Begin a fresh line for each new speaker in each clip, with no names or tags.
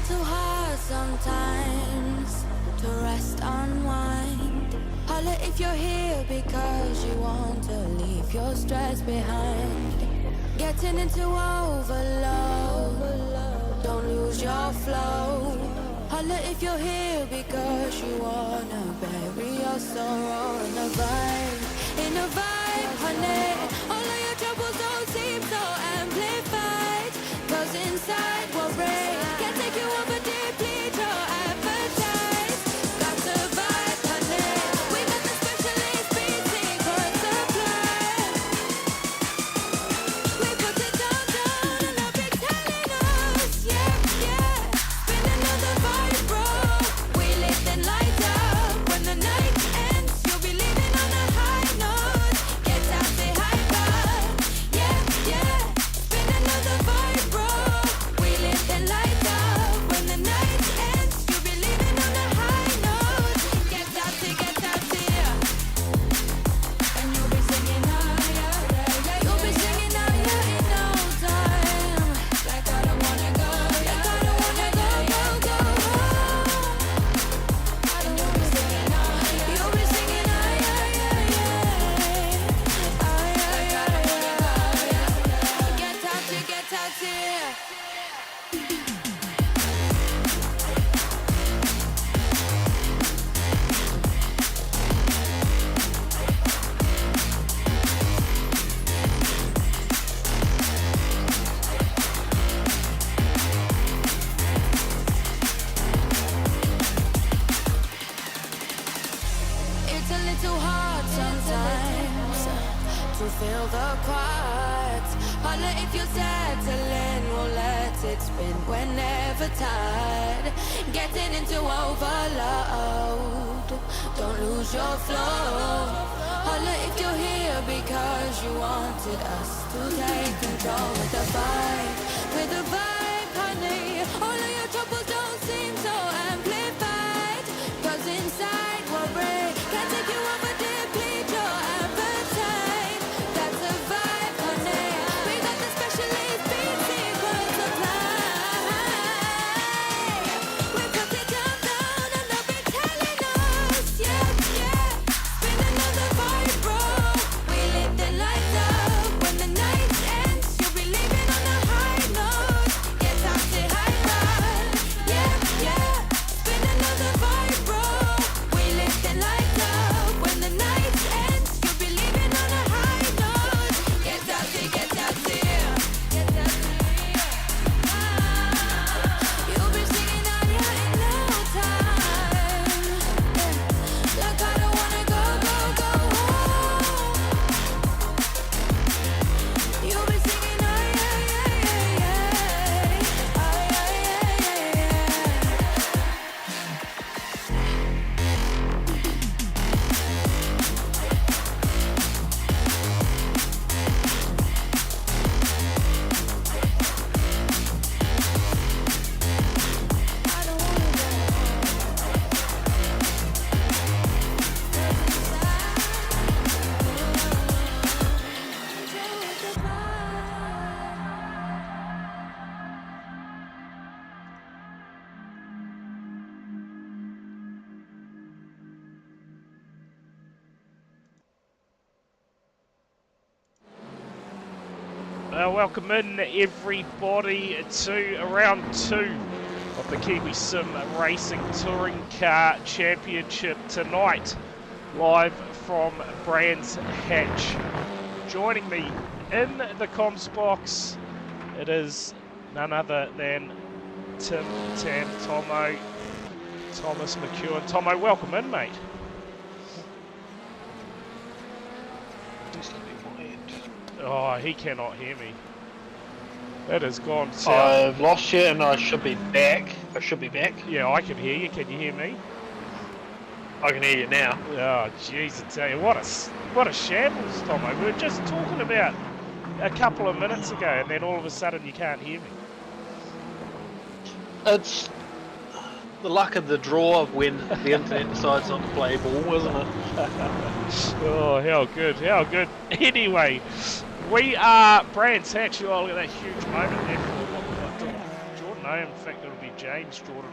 little hard sometimes to rest, unwind. Holla if you're here because you want to leave your stress behind. Getting into overload, don't lose your flow. Holla if you're here because you wanna bury your sorrow in a vibe, honey. All of your troubles don't seem so amplified, 'cause inside we'll break. Can't take you over deeply, your appetite. Got to vibe, honey. We got the specialist beat secret supply. We put it down, and I'll be telling us, yeah, yeah. Spin another vibe, bro. We lit and light up. When the night ends, you'll be leaving on a high note. Get out, say hyper, yeah, yeah. Spin another vibe, bro. We lit and light up. When the night ends, you'll be leaving on a high note. Get out, yeah. And you'll be singing higher, yeah. You'll be singing higher in no time. Like I don't wanna go, like I don't wanna go, go, go home. And you'll be singing higher, you'll be singing higher, yeah, yeah. Get out, yeah. It's a little hard sometimes to feel the quiet. Holla if you're settling, we'll let it spin whenever tired. Getting into overload, don't lose your flow. Holla if you're here because you wanted us to take control with the vibe, honey. All of your troubles don't seem so amplified, 'cause inside we'll break. Can't take you over deplete your appetite. That's a vibe, honey. We got the specialist beat secret supply. We put it down, and they'll be telling us, yeah, yeah. Spin another vibe, bro. We lit the lights up. When the night ends, you'll be leaving on a high note. Get out, say hyper, yeah, yeah. Spin another vibe, bro. We lit the lights up. When the night ends, you'll be leaving on a high note. Get out, say, get out, say, get out, say, you'll be singing higher in no time. Like I don't wanna go, go, go home. You'll be singing higher, yeah, yeah, yeah. I don't wanna go.
Welcome in everybody to round 2 of the Kiwi Sim Racing Touring Car Championship tonight, live from Brands Hatch. Joining me in the comms box, it is none other than Tim Tam Tomo, Thomas McEwen. Tomo, welcome in, mate. Oh, he cannot hear me. That has gone south.
I've lost you and I should be back.
Yeah, I can hear you. Can you hear me?
I can hear you now.
Oh, jeez, I tell you, what a shambles, Tomo. We were just talking about a couple of minutes ago, and then all of a sudden you can't hear me.
It's the luck of the draw when the internet decides not to play ball, isn't it?
Oh, how good, how good. Anyway, we are Brands Hatch. Oh, look at that huge moment there for what we've got Jordan No, in fact, it'll be James Jordan.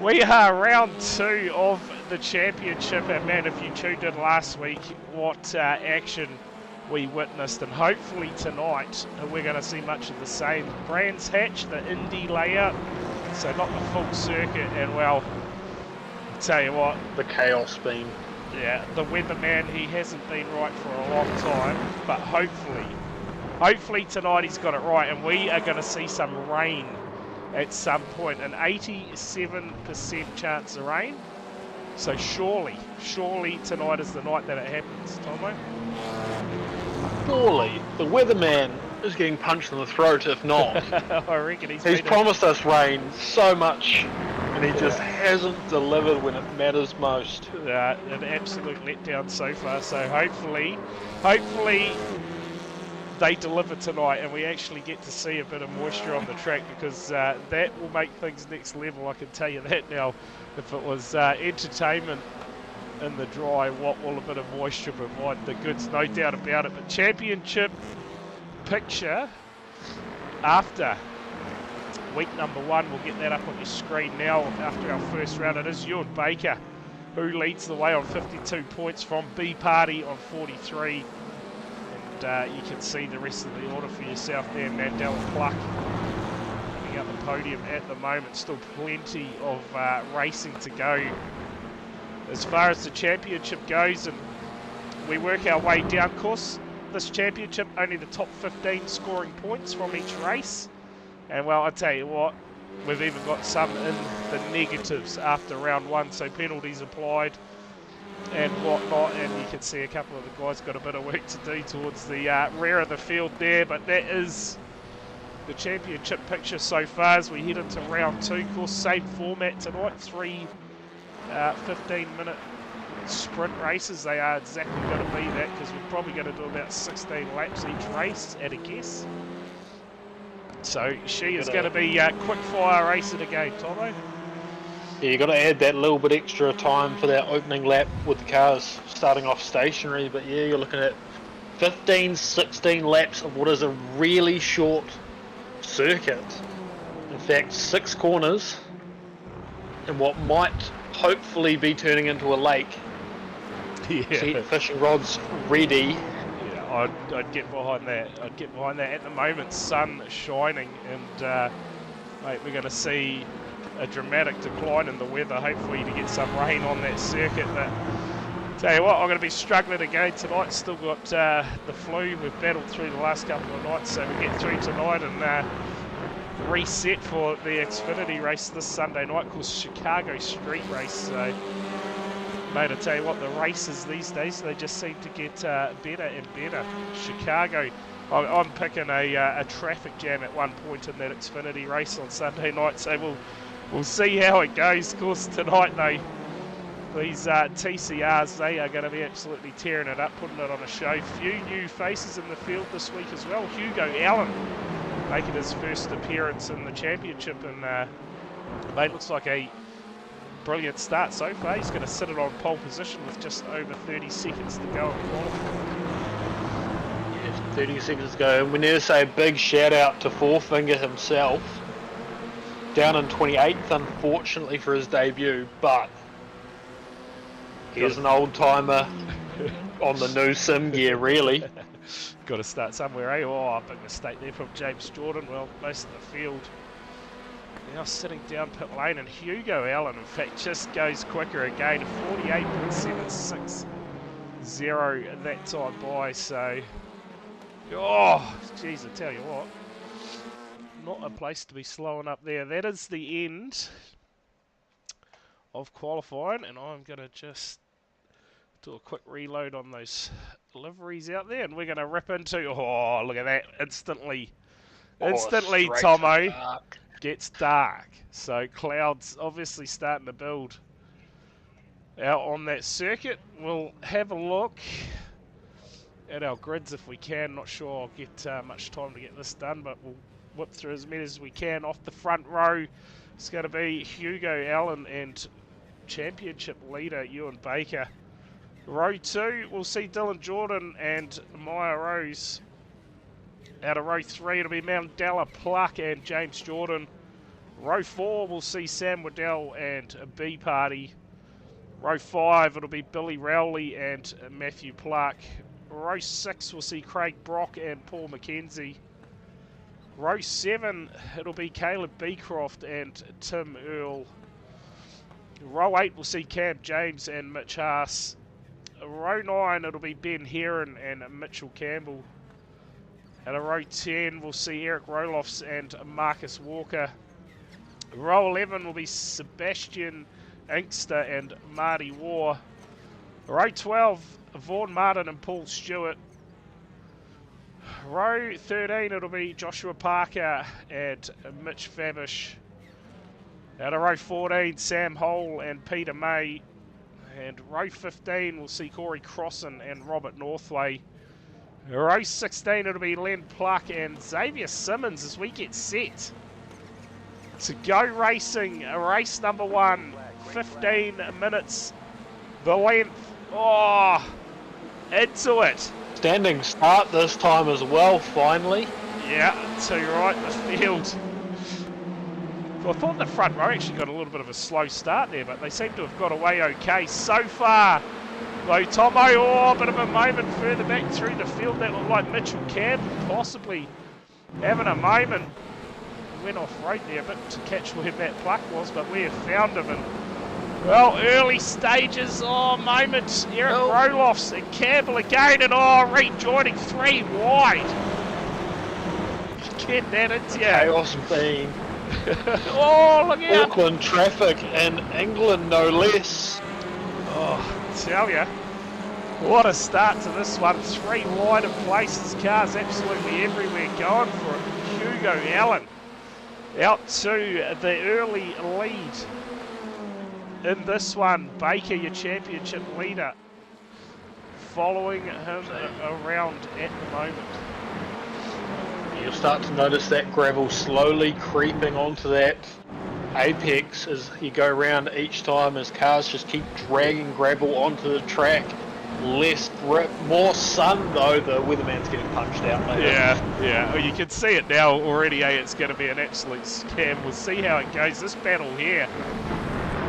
We are round 2 of the championship, and man, if you tuned in last week, what action we witnessed, and hopefully tonight we're going to see much of the same. Brands Hatch, the Indy layout, so not the full circuit, and well, I'll tell you what.
The chaos beam.
Yeah, the weatherman, he hasn't been right for a long time, but hopefully tonight he's got it right, and we are going to see some rain at some point, an 87% chance of rain. So surely tonight is the night that it happens, Tomo.
Surely, the weatherman is getting punched in the throat if not.
I reckon
He's promised us rain so much, and he just hasn't delivered when it matters most.
An absolute letdown so far, so hopefully they deliver tonight and we actually get to see a bit of moisture on the track, because that will make things next level, I can tell you that now. If it was entertainment in the dry, what will a bit of moisture provide the goods, no doubt about it. But championship picture after week number 1, we'll get that up on your screen now. After our first round, it is Ewan Baker who leads the way on 52 points from B Party on 43. And you can see the rest of the order for yourself there. Mandela Pluck coming up the podium at the moment. Still plenty of racing to go as far as the championship goes, and we work our way down course. This championship, only the top 15 scoring points from each race. And well, I tell you what, we've even got some in the negatives after round 1, so penalties applied and whatnot, and you can see a couple of the guys got a bit of work to do towards the rear of the field there, but that is the championship picture so far as we head into round 2. Of course, same format tonight, 3 15-minute sprint races. They are exactly going to be that, because we're probably going to do about 16 laps each race at a guess. So she is going to be quick fire racing again, Tomo.
Yeah, you got to add that little bit extra time for that opening lap with the cars starting off stationary. But yeah, you're looking at 15, 16 laps of what is a really short circuit. In fact, 6 corners and what might hopefully be turning into a lake.
Yeah.
Keep fishing rods ready.
Yeah, I'd get behind that. I'd get behind that. At the moment, sun shining, and mate, we're going to see a dramatic decline in the weather, hopefully to get some rain on that circuit. But tell you what, I'm going to be struggling again tonight. Still got the flu. We've battled through the last couple of nights, so we get through tonight and reset for the Xfinity race this Sunday night, called Chicago Street Race. So mate, I tell you what, the races these days, they just seem to get better and better. Chicago, I'm picking a traffic jam at one point in that Xfinity race on Sunday night, so we'll see how it goes. Of course, tonight though, these TCRs, they are going to be absolutely tearing it up, putting it on a show. Few new faces in the field this week as well. Hugo Allen making his first appearance in the championship, and mate, looks like a brilliant start so far. He's going to sit it on pole position with just over 30 seconds to go in qualifying.
Yeah, 30 seconds to go. And we need to say a big shout out to Four Finger himself. Down in 28th, unfortunately, for his debut, but he's an old timer on the new sim gear, really.
Got to start somewhere, eh? Oh, a big mistake there from James Jordan. Well, most of the field now sitting down pit lane, and Hugo Allen, in fact, just goes quicker again, 48.760 that time by. So, oh, geez, I tell you what, not a place to be slowing up there. That is the end of qualifying, and I'm going to just do a quick reload on those liveries out there, and we're going to rip into, oh, look at that, instantly, Tomo. Gets dark, so clouds obviously starting to build out on that circuit. We'll have a look at our grids if we can. Not sure I'll get much time to get this done, but we'll whip through as many as we can. Off the front row, it's going to be Hugo Allen and championship leader Ewan Baker. Row 2, we'll see Dylan Jordan and Maya Rose. Out of row 3, it'll be Mandela Pluck and James Jordan. Row 4, we'll see Sam Waddell and B Party. Row 5, it'll be Billy Rowley and Matthew Clark. Row 6, we'll see Craig Brock and Paul McKenzie. Row 7, it'll be Caleb Beecroft and Tim Earl. Row 8, we'll see Cam James and Mitch Haas. Row 9, it'll be Ben Heron and Mitchell Campbell. At a row 10, we'll see Eric Rolofs and Marcus Walker. Row 11 will be Sebastian Inkster and Marty War. Row 12, Vaughan Martin and Paul Stewart. Row 13, it'll be Joshua Parker and Mitch Fabish. Out of row 14, Sam Hole and Peter May. And row 15, we'll see Corey Crossan and Robert Northway. Row 16, it'll be Len Pluck and Xavier Simmons as we get set to go racing. Race number 1, 15 minutes, the length. Oh, into it.
Standing start this time as well, finally.
Yeah, to right the field. Well, I thought the front row actually got a little bit of a slow start there, but they seem to have got away okay so far. Though Tomo, a bit of a moment further back through the field. That looked like Mitchell Campbell possibly having a moment. Went off road there a bit to catch where that Pluck was, but we have found him. And, well, early stages, moment. Eric Rolofs and Campbell again, and rejoining 3 wide. Get that into you.
Chaos being.
Look out.
Auckland traffic in England, no less.
Tell ya, what a start to this one. 3 wide of places, cars absolutely everywhere going for it. Hugo Allen out to the early lead in this one. Baker, your championship leader, following him around at the moment.
You'll start to notice that gravel slowly creeping onto that apex as you go around each time, as cars just keep dragging gravel onto the track. Less grip, more sun though. The weatherman's getting punched out later.
Yeah. Well, you can see it now already. It's going to be an absolute scam. We'll see how it goes. This battle here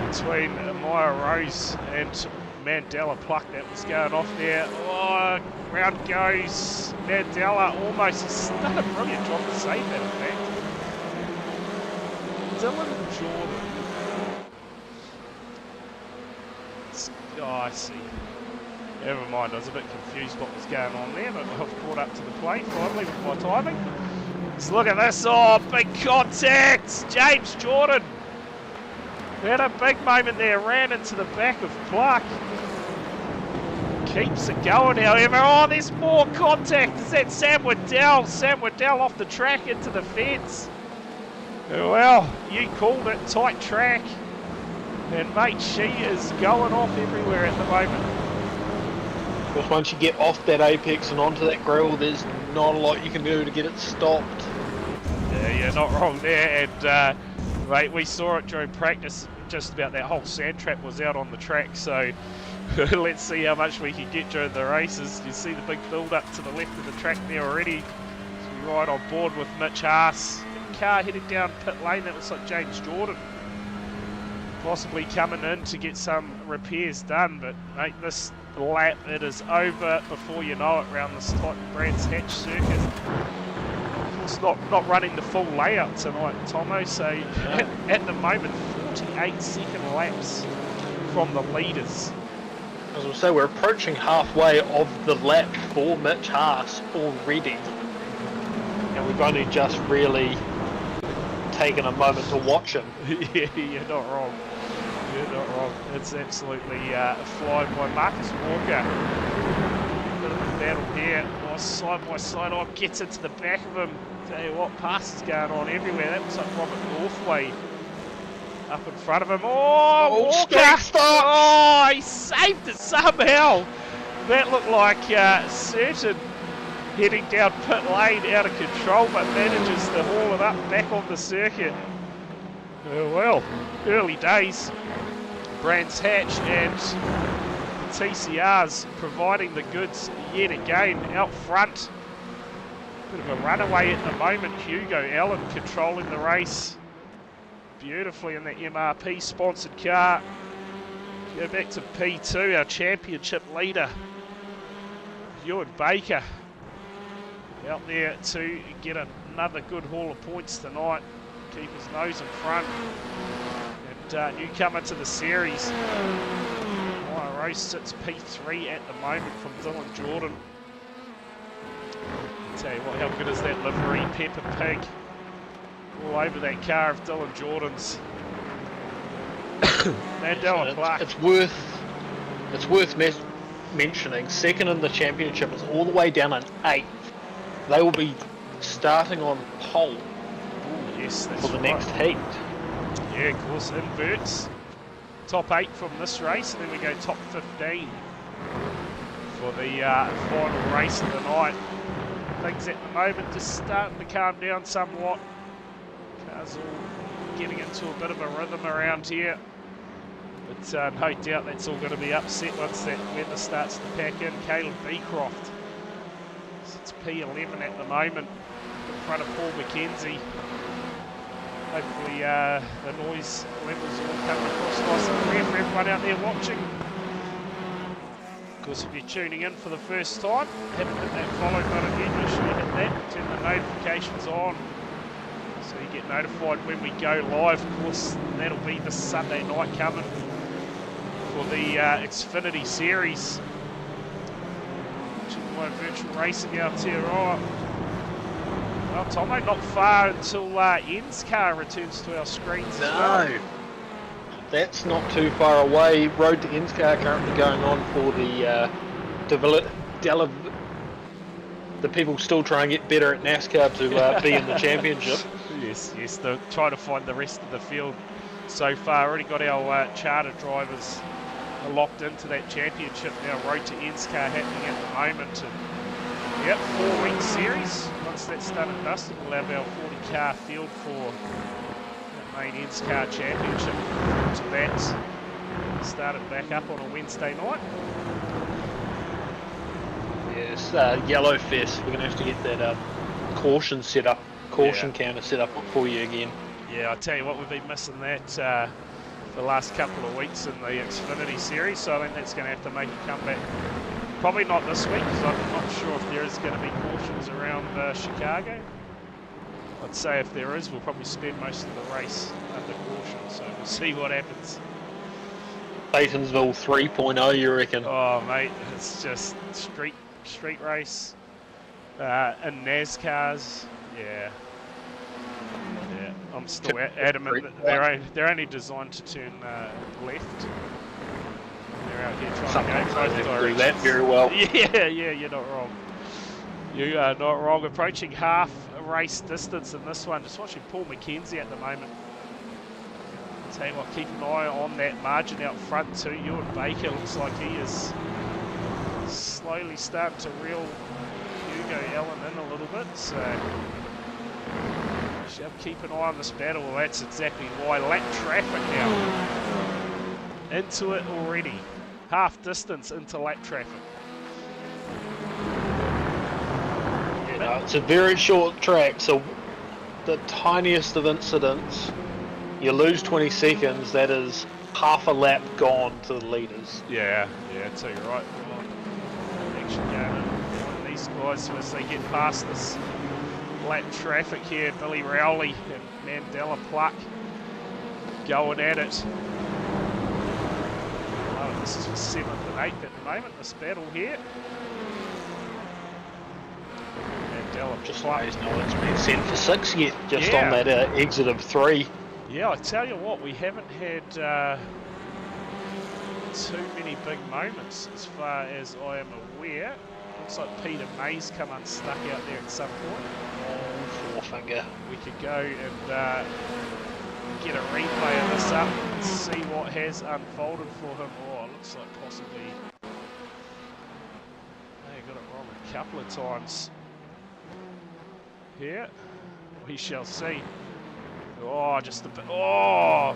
between Maya Rose and Mandela Pluck, that was going off there. Round goes Mandela. Almost, he's done a brilliant job to save that, in fact. Dylan Jordan. I see. Never mind, I was a bit confused what was going on there, but I've caught up to the plate finally with my timing. Let's look at this. Big contact! James Jordan had a big moment there, ran into the back of Pluck. Keeps it going, however. There's more contact. Is that Sam Waddell? Sam Waddell off the track into the fence. Well, you called it, tight track. And mate, she is going off everywhere at the moment.
Because once you get off that apex and onto that gravel, there's not a lot you can do to get it stopped.
Yeah, you're not wrong there. And mate, we saw it during practice. Just about that whole sand trap was out on the track. So let's see how much we can get during the races. You see the big build up to the left of the track there already. So we're right on board with Mitch Haas. Car headed down pit lane. That looks like James Jordan possibly coming in to get some repairs done. But mate, this lap, it is over before you know it around this tight Brands Hatch circuit. It's not running the full layout tonight, Tomo. So at the moment, 48-second laps from the leaders.
As I say, we're approaching halfway of the lap for Mitch Haas already. And we've only just really taken a moment to watch him.
Yeah, you're not wrong. You're not wrong. It's absolutely flying by Marcus Walker. Bit of a battle here. Side by side. Gets into the back of him. Tell you what, passes going on everywhere. That looks like Robert Northway up in front of him. Walker! He saved it somehow. That looked like certain heading down pit lane out of control, but manages to haul it up back on the circuit. Well, early days. Brands Hatch and TCR's providing the goods yet again out front. Bit of a runaway at the moment. Hugo Allen controlling the race. beautifully in the MRP sponsored car. Go back to P2, our championship leader, Ewan Baker, out there to get another good haul of points tonight. Keep his nose in front. And newcomer to the series, Wire Race sits P3 at the moment from Dylan Jordan. Tell you what, how good is that livery? Peppa Pig all over that car of Dylan Jordan's. Mandela Clark.
It's worth mentioning. Second in the championship is all the way down in 8th. They will be starting on pole
Yes, that's
for the
right.
next heat.
Yeah, of course, inverts. Top 8 from this race, and then we go top 15 for the final race of the night. Things at the moment just starting to calm down somewhat. Cars all getting into a bit of a rhythm around here. But no doubt that's all going to be upset once that weather starts to pack in. Caleb Beecroft. It's P11 at the moment in front of Paul McKenzie. Hopefully the noise levels all coming across nice and clear for everyone out there watching. Of course, if you're tuning in for the first time, haven't hit that follow button yet, make sure you hit that, turn the notifications on so you get notified when we go live. Of course, that'll be this Sunday night coming for the Xfinity Series. Watching my virtual racing out here. Oh, well, Tomo, not far until En's car returns to our screens as well.
No, that's not too far away. Road to NSCAR currently going on for the people still trying to get better at NASCAR to be in the championship.
Yes, they're trying to find the rest of the field so far. Already got our charter drivers locked into that championship now. Road to NSCAR happening at the moment. And, yep, 4-week series. Once that's done and dusted, we'll have our 40-car field for the main NSCAR championship. So that's started back up on a Wednesday night.
Yes, Yellow Fest. We're going to have to get that caution counter set up for you again.
Yeah, I tell you what, we've been missing that for the last couple of weeks in the Xfinity Series, so I think that's going to have to make a comeback. Probably not this week, because I'm not sure if there is going to be cautions around Chicago. I'd say if there is, we'll probably spend most of the race under caution, so we'll see what happens.
Laytonsville 3.0, you reckon?
Oh, mate, it's just street race and NASCARs. Yeah, I'm still adamant that they're only designed to turn left. They're out here trying to go both directions.
That very well.
Yeah, you're not wrong. You are not wrong. Approaching half a race distance in this one. Just watching Paul McKenzie at the moment. I'll tell you what, keep an eye on that margin out front too. Ewan Baker looks like he is slowly starting to reel Hugo Allen in a little bit. So shall keep an eye on this battle. Well, that's exactly why. Lap traffic now. Into it already. Half distance into lap traffic.
Yeah, no, it's a very short track, so the tiniest of incidents, you lose 20 seconds, that is half a lap gone to the leaders.
Yeah, I'll tell you right. Action going in these guys as they get past this lap traffic here. Billy Rowley and Mandela Pluck going at it. This is for 7th and 8th at the moment, this battle here. Mandela
Just
Pluck.
knows no it's been sent for 6 yet, just on that exit of 3.
Yeah, I tell you what, we haven't had too many big moments as far as I am aware. Looks like Peter May's come unstuck out there at some point.
Oh, forefinger.
We could go and get a replay of this up and see what has unfolded for him. Oh, it looks like possibly they got it wrong a couple of times here. We shall see. Oh, just a bit. Oh,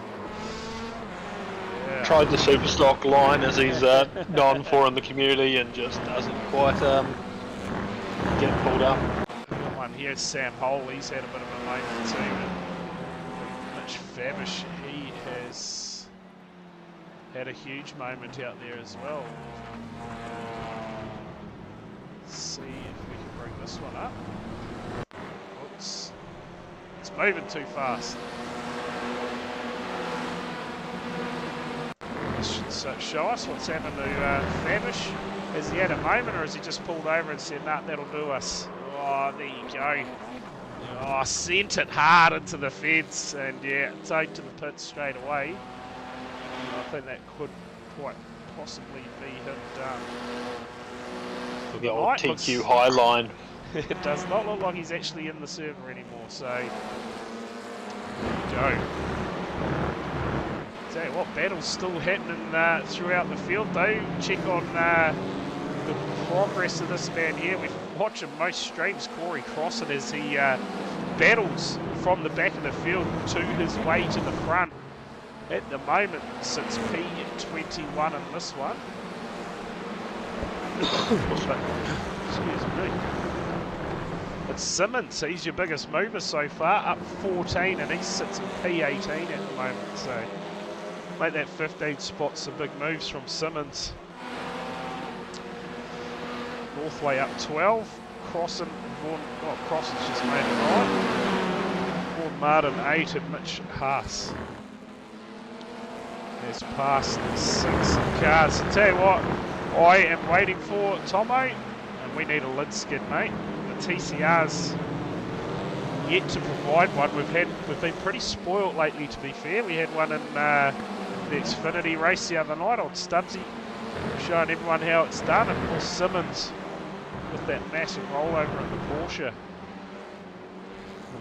yeah.
Tried the super stock line as he's known for in the community and just doesn't quite get pulled up.
We've got one here, Sam Hole. He's had a bit of a moment too. Mitch Famish, he has had a huge moment out there as well. Let's see if we can bring this one up. Oops. It's moving too fast. This should show us what's happened to Famish. Has he had a moment, or has he just pulled over and said, nah, that'll do us? Oh, there you go. Oh, sent it hard into the fence, and yeah, towed to the pit straight away. I think that could quite possibly be him done.
The old TQ high line.
It does not look like he's actually in the server anymore, so there you go. Tell you what, battle's still happening throughout the field though. Check on the progress of this man here. We've watched him most streams, Corey Crossan, as he battles from the back of the field to his way to the front. At the moment, sits P21 in this one. Excuse me. It's Simmons, he's your biggest mover so far, up 14, and he sits in P18 at the moment, so make that 15 spot some big moves from Simmons. Northway up 12, Crossan, Crossan's just made it right. Vaughan Martin 8 and Mitch Haas has passed 6 cars. So tell you what, I am waiting for Tomo, and we need a lid skid, mate. The TCR's yet to provide one. We've been pretty spoilt lately, to be fair. We had one in the Xfinity race the other night on Stubbsy, showing everyone how it's done, and of course Simmons with that massive rollover at the Porsche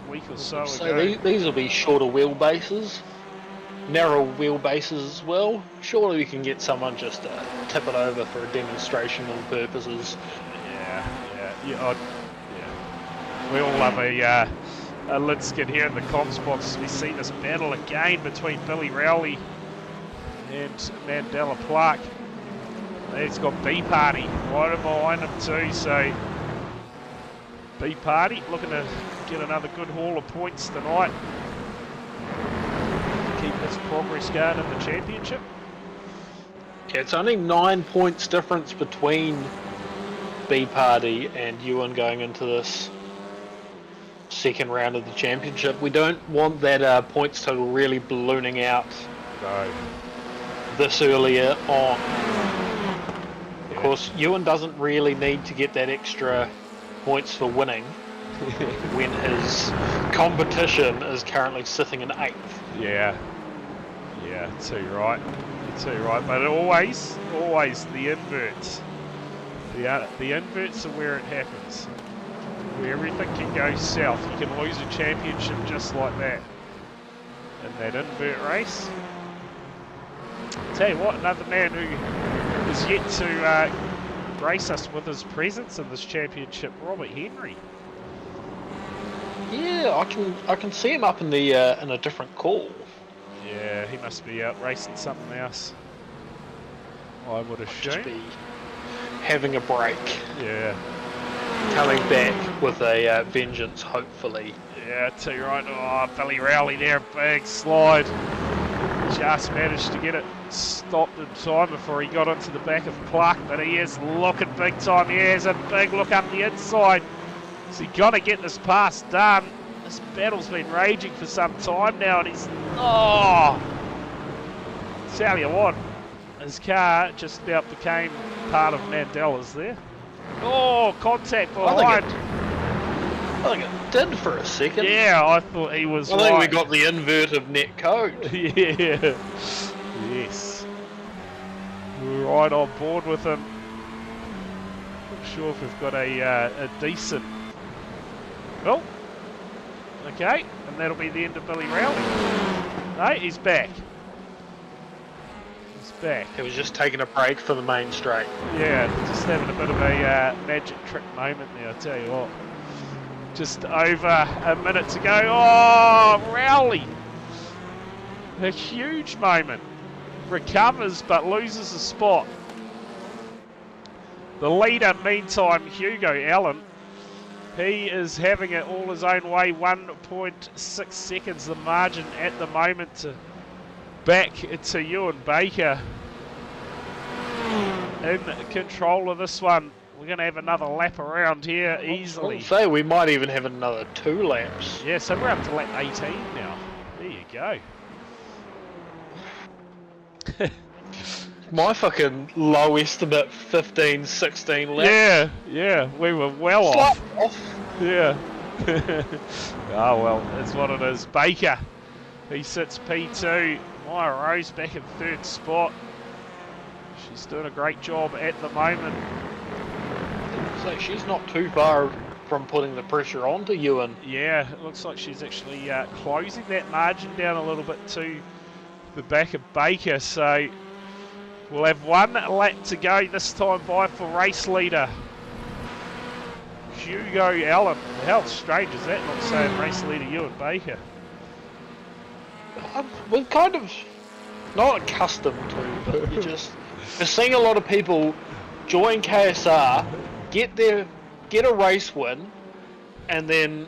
a week or so ago.
These will be shorter wheelbases, narrow wheelbases as well. Surely we can get someone just to tip it over for a demonstrational purposes.
Yeah. We all love a lid skid here in the comms box. We see this battle again between Billy Rowley and Mandela Clark. He's got B Party right behind him too, so B Party looking to get another good haul of points tonight. Keep his progress going in the championship.
Yeah, it's only 9 points difference between B Party and Ewan going into this second round of the championship. We don't want that points total really ballooning out this earlier on. Of course, Ewan doesn't really need to get that extra points for winning when his competition is currently sitting in 8th.
Yeah, too right. But always the inverts. The inverts are where it happens. Where everything can go south. You can lose a championship just like that. In that invert race. Tell you what, another man who is yet to grace us with his presence in this championship, Robert Henry.
Yeah, I can see him up in the in a different call.
Yeah, he must be out racing something else, I would assume.
Just be having a break.
Yeah.
Coming back with a vengeance, hopefully.
Yeah, I tell you right. Oh, Billy Rowley there, big slide. Just managed to get it stopped in time before he got onto the back of Clark, but he is looking big time. He has a big look up the inside. So he got to get this pass done. This battle's been raging for some time now, and he's... Oh! Tell you what, his car just about became part of Mandela's there. Oh, contact behind.
I think it did for a second.
Yeah, I thought he was
I think we got the invert of net code.
Yeah. Yes. We're right on board with him. Not sure if we've got a decent... Oh. Okay, and that'll be the end of Billy Rowley. No, he's back. Back.
He was just taking a break for the main straight.
Yeah, just having a bit of a magic trick moment there, I tell you what. Just over a minute to go. Oh, Rowley! A huge moment. Recovers but loses a spot. The leader, meantime, Hugo Allen, He is having it all his own way. 1.6 seconds the margin at the moment to back to Ewan Baker in control of this one. We're going to have another lap around here easily.
I'll say we might even have another 2 laps.
Yeah, so we're up to lap 18 now. There you go.
My fucking low estimate, 15, 16 laps.
Yeah, we were well off. Yeah. Oh well, that's what it is. Baker, he sits P2. Maya Rose back in 3rd spot. She's doing a great job at the moment.
So she's not too far from putting the pressure onto Ewan.
Yeah, it looks like she's actually closing that margin down a little bit to the back of Baker. So we'll have 1 lap to go this time by for race leader Hugo Allen. How strange is that, not saying race leader Ewan Baker?
We're kind of not accustomed to, but you're seeing a lot of people join KSR, get a race win, and then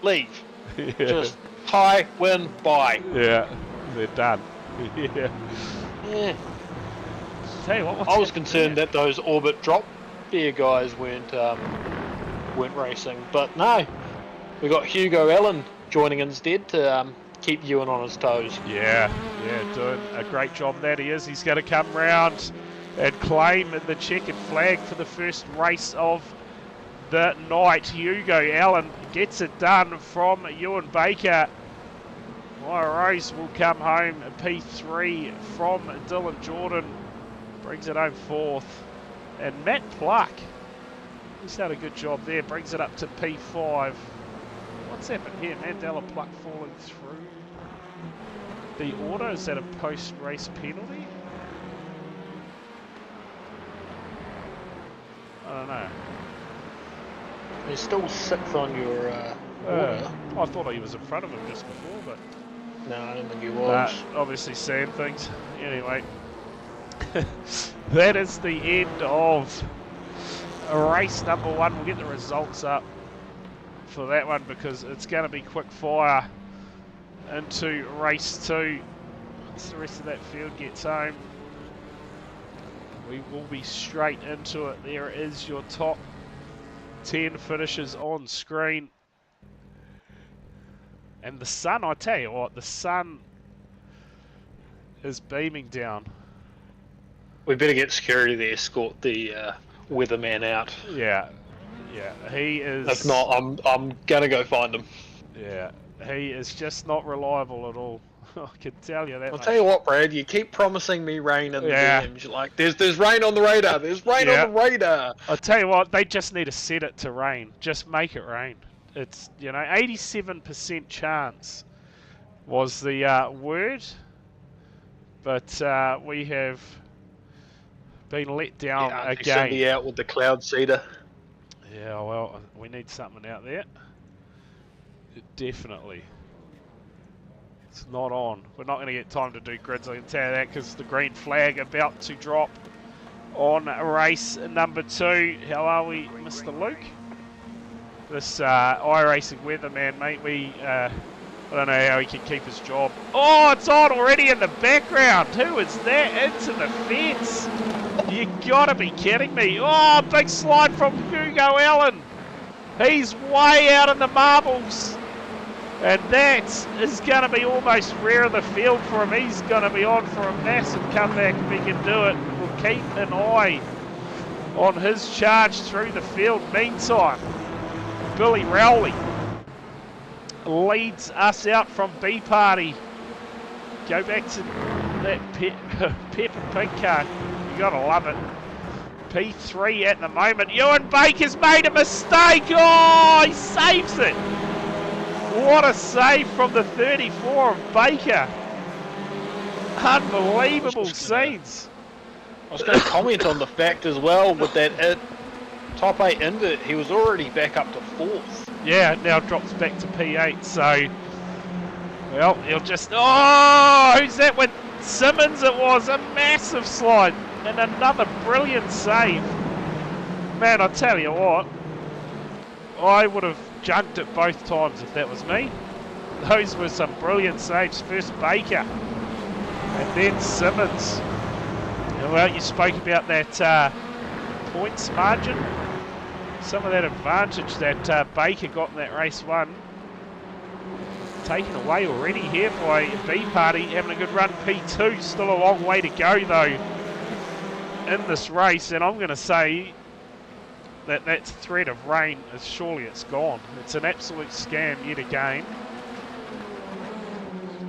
leave.
Yeah.
Just hi, win, bye.
Yeah, they're done. Yeah. Tell you what,
I was concerned that those orbit drop beer guys weren't racing, but no, we got Hugo Allen joining instead to keep Ewan on his toes.
Yeah, doing a great job that he is. He's going to come round and claim the checkered flag for the first race of the night. Hugo Allen gets it done from Ewan Baker. Maya Rose will come home P3 from Dylan Jordan. Brings it home 4th. And Matt Pluck, he's done a good job there. Brings it up to P5. What's happened here? Mandela Pluck falling through the order. Is that a post-race penalty? I don't know.
He still 6th on your order.
I thought he was in front of him just before, but
No, I don't think he was.
obviously seeing things. Anyway, that is the end of race number 1. We'll get the results up for that one because it's going to be quick fire into race 2. Once the rest of that field gets home, we will be straight into it. There is your top 10 finishes on screen. And the sun, I tell you what, the sun is beaming down.
We better get security to escort the weatherman out.
Yeah, he is.
If not, I'm gonna go find him.
Yeah, he is just not reliable at all. I can tell you that.
I'll tell you what, Brad. You keep promising me rain in the
Yeah.
DMs. You're like, there's rain on the radar. There's rain on the radar.
I tell you what, they just need to set it to rain. Just make it rain. It's 87% chance was the word, but we have been let down again.
Cindy out with the cloud seeder.
Yeah, well, we need something out there. Definitely. It's not on. We're not going to get time to do grids, I can tell you that, because the green flag about to drop on race number 2. How are we, Mr. Luke? This iRacing weatherman, mate, I don't know how he can keep his job. Oh, it's on already in the background. Who is that? Into the fence. You gotta be kidding me. Oh, big slide from Hugo Allen. He's way out in the marbles. And that is going to be almost rare of the field for him. He's going to be on for a massive comeback if he can do it. We'll keep an eye on his charge through the field. Meantime, Billy Rowley leads us out from B Party. Go back to that pep and pink car. You got to love it. P3 at the moment. Ewan Baker's made a mistake. Oh, he saves it. What a save from the 34 of Baker. Unbelievable scenes.
I was going to comment on the fact as well with that top 8 invert, he was already back up to 4th.
Yeah, now drops back to P8, so... Well, he'll just... Oh, who's that with Simmons? It was a massive slide. And another brilliant save. Man, I tell you what. I would have junked it both times if that was me. Those were some brilliant saves. First Baker, and then Simmons. Well, you spoke about that points margin. Some of that advantage that Baker got in that race one, taken away already here by B Party, having a good run. P2, still a long way to go though in this race, and I'm going to say that threat of rain is surely it's gone. It's an absolute scam yet again,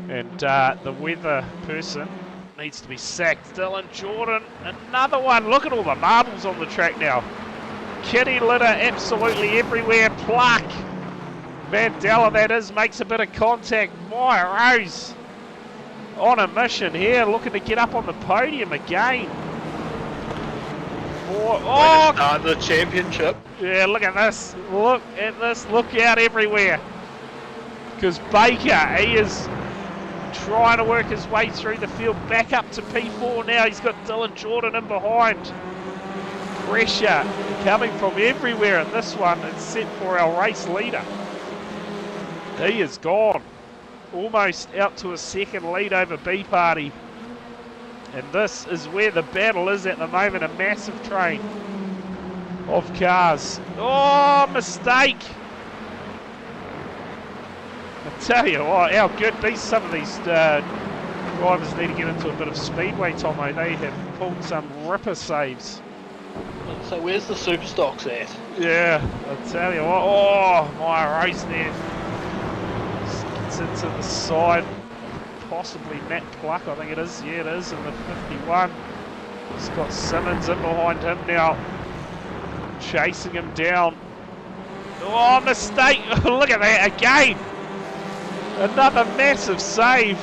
and the weather person needs to be sacked. Dylan Jordan, another one. Look at all the marbles on the track now. Kitty litter absolutely everywhere. Pluck. Vandella, that is, makes a bit of contact. Maya Rose on a mission here, looking to get up on the podium again. Oh,
start the championship.
Yeah, look at this. Look at this. Look out everywhere. Because Baker, he is trying to work his way through the field, back up to P4 now. He's got Dylan Jordan in behind. Pressure coming from everywhere in this one. It's set for our race leader. He is gone. Almost out to a second lead over B Party. And this is where the battle is at the moment. A massive train of cars. Oh, mistake. I tell you what, how good some of these drivers need to get into a bit of speedway, Tomo. They have pulled some ripper saves.
So where's the super stocks at?
Yeah, I tell you what. Oh, my race there. Gets into the side. Possibly Matt Pluck, I think it is. Yeah, it is in the 51. He's got Simmons in behind him now, chasing him down. Oh, mistake. Look at that again. Another massive save.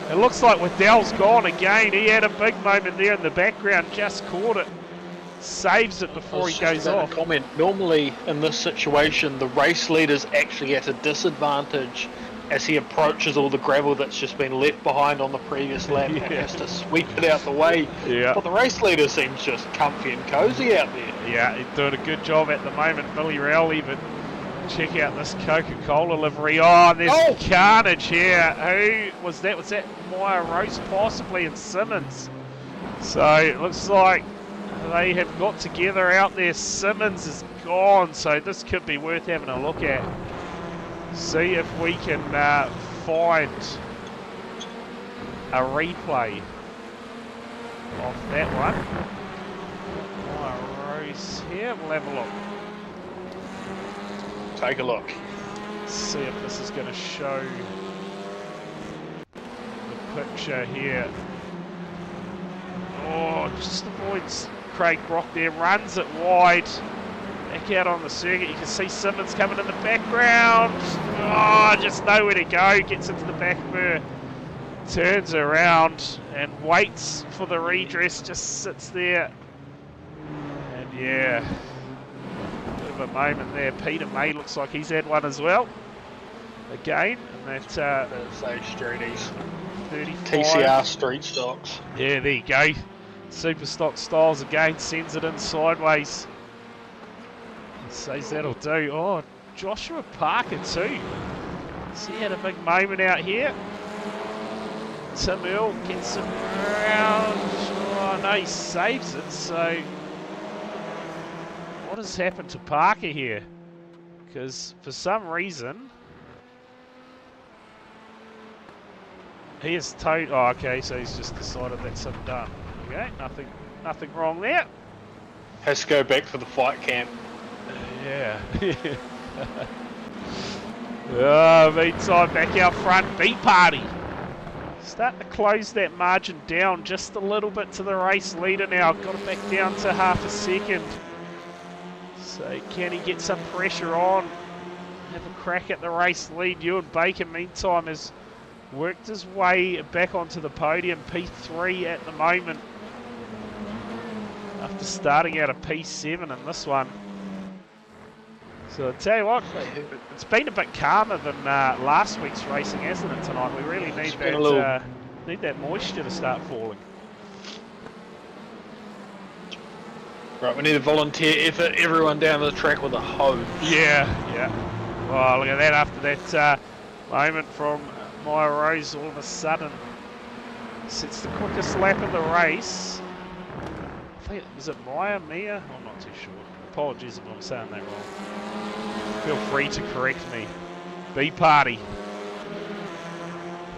It looks like Waddell's gone again. He had a big moment there in the background, just caught it. Saves it before he goes off.
Comment. Normally in this situation, the race leader's actually at a disadvantage as he approaches all the gravel that's just been left behind on the previous lap and has to sweep it out the way.
Yeah.
But the race leader seems just comfy and cozy out there.
Yeah, he's doing a good job at the moment. Billy Rowell even. Check out this Coca-Cola livery. Oh, there's carnage here. Who was that? Was that Maya Rose possibly, and Simmons? So it looks like they have got together out there. Simmons is gone, so this could be worth having a look at. See if we can find a replay of that one. Maya Rose here. We'll have a look.
Take a look.
See if this is going to show the picture here. Oh, just avoids Craig Brock there, runs it wide. Back out on the circuit, you can see Simmons coming in the background. Oh, just nowhere to go, gets into the back burr, turns around and waits for the redress, just sits there. And yeah, bit of a moment there. Peter May looks like he's had one as well. Again, and that
those streeties.
35.
TCR street stocks.
Yeah, there you go. Super stock styles again, sends it in sideways. Says that'll do. Oh, Joshua Parker too. So he had a big moment out here. Tim Earl gets him around. Oh no, he saves it. So what has happened to Parker here? Because for some reason he is towed. Oh, okay, so he's just decided that's him done. Okay, nothing wrong there.
Has to go back for the fight camp.
Yeah. Meantime, back out front, B Party. Starting to close that margin down just a little bit to the race leader now. Got it back down to half a second. So can he get some pressure on? Have a crack at the race lead. Ewan Baker, meantime, has worked his way back onto the podium. P3 at the moment. After starting out of P7 in this one. So I tell you what, it's been a bit calmer than last week's racing, hasn't it, tonight? We really need that moisture to start falling.
Right, we need a volunteer effort. Everyone down the track with a hose.
Yeah. Well, look at that. After that moment from Maya Rose, all of a sudden sets the quickest lap in the race. I think, was it Mia? I'm not too sure. Apologies if I'm saying that wrong. Feel free to correct me. B Party.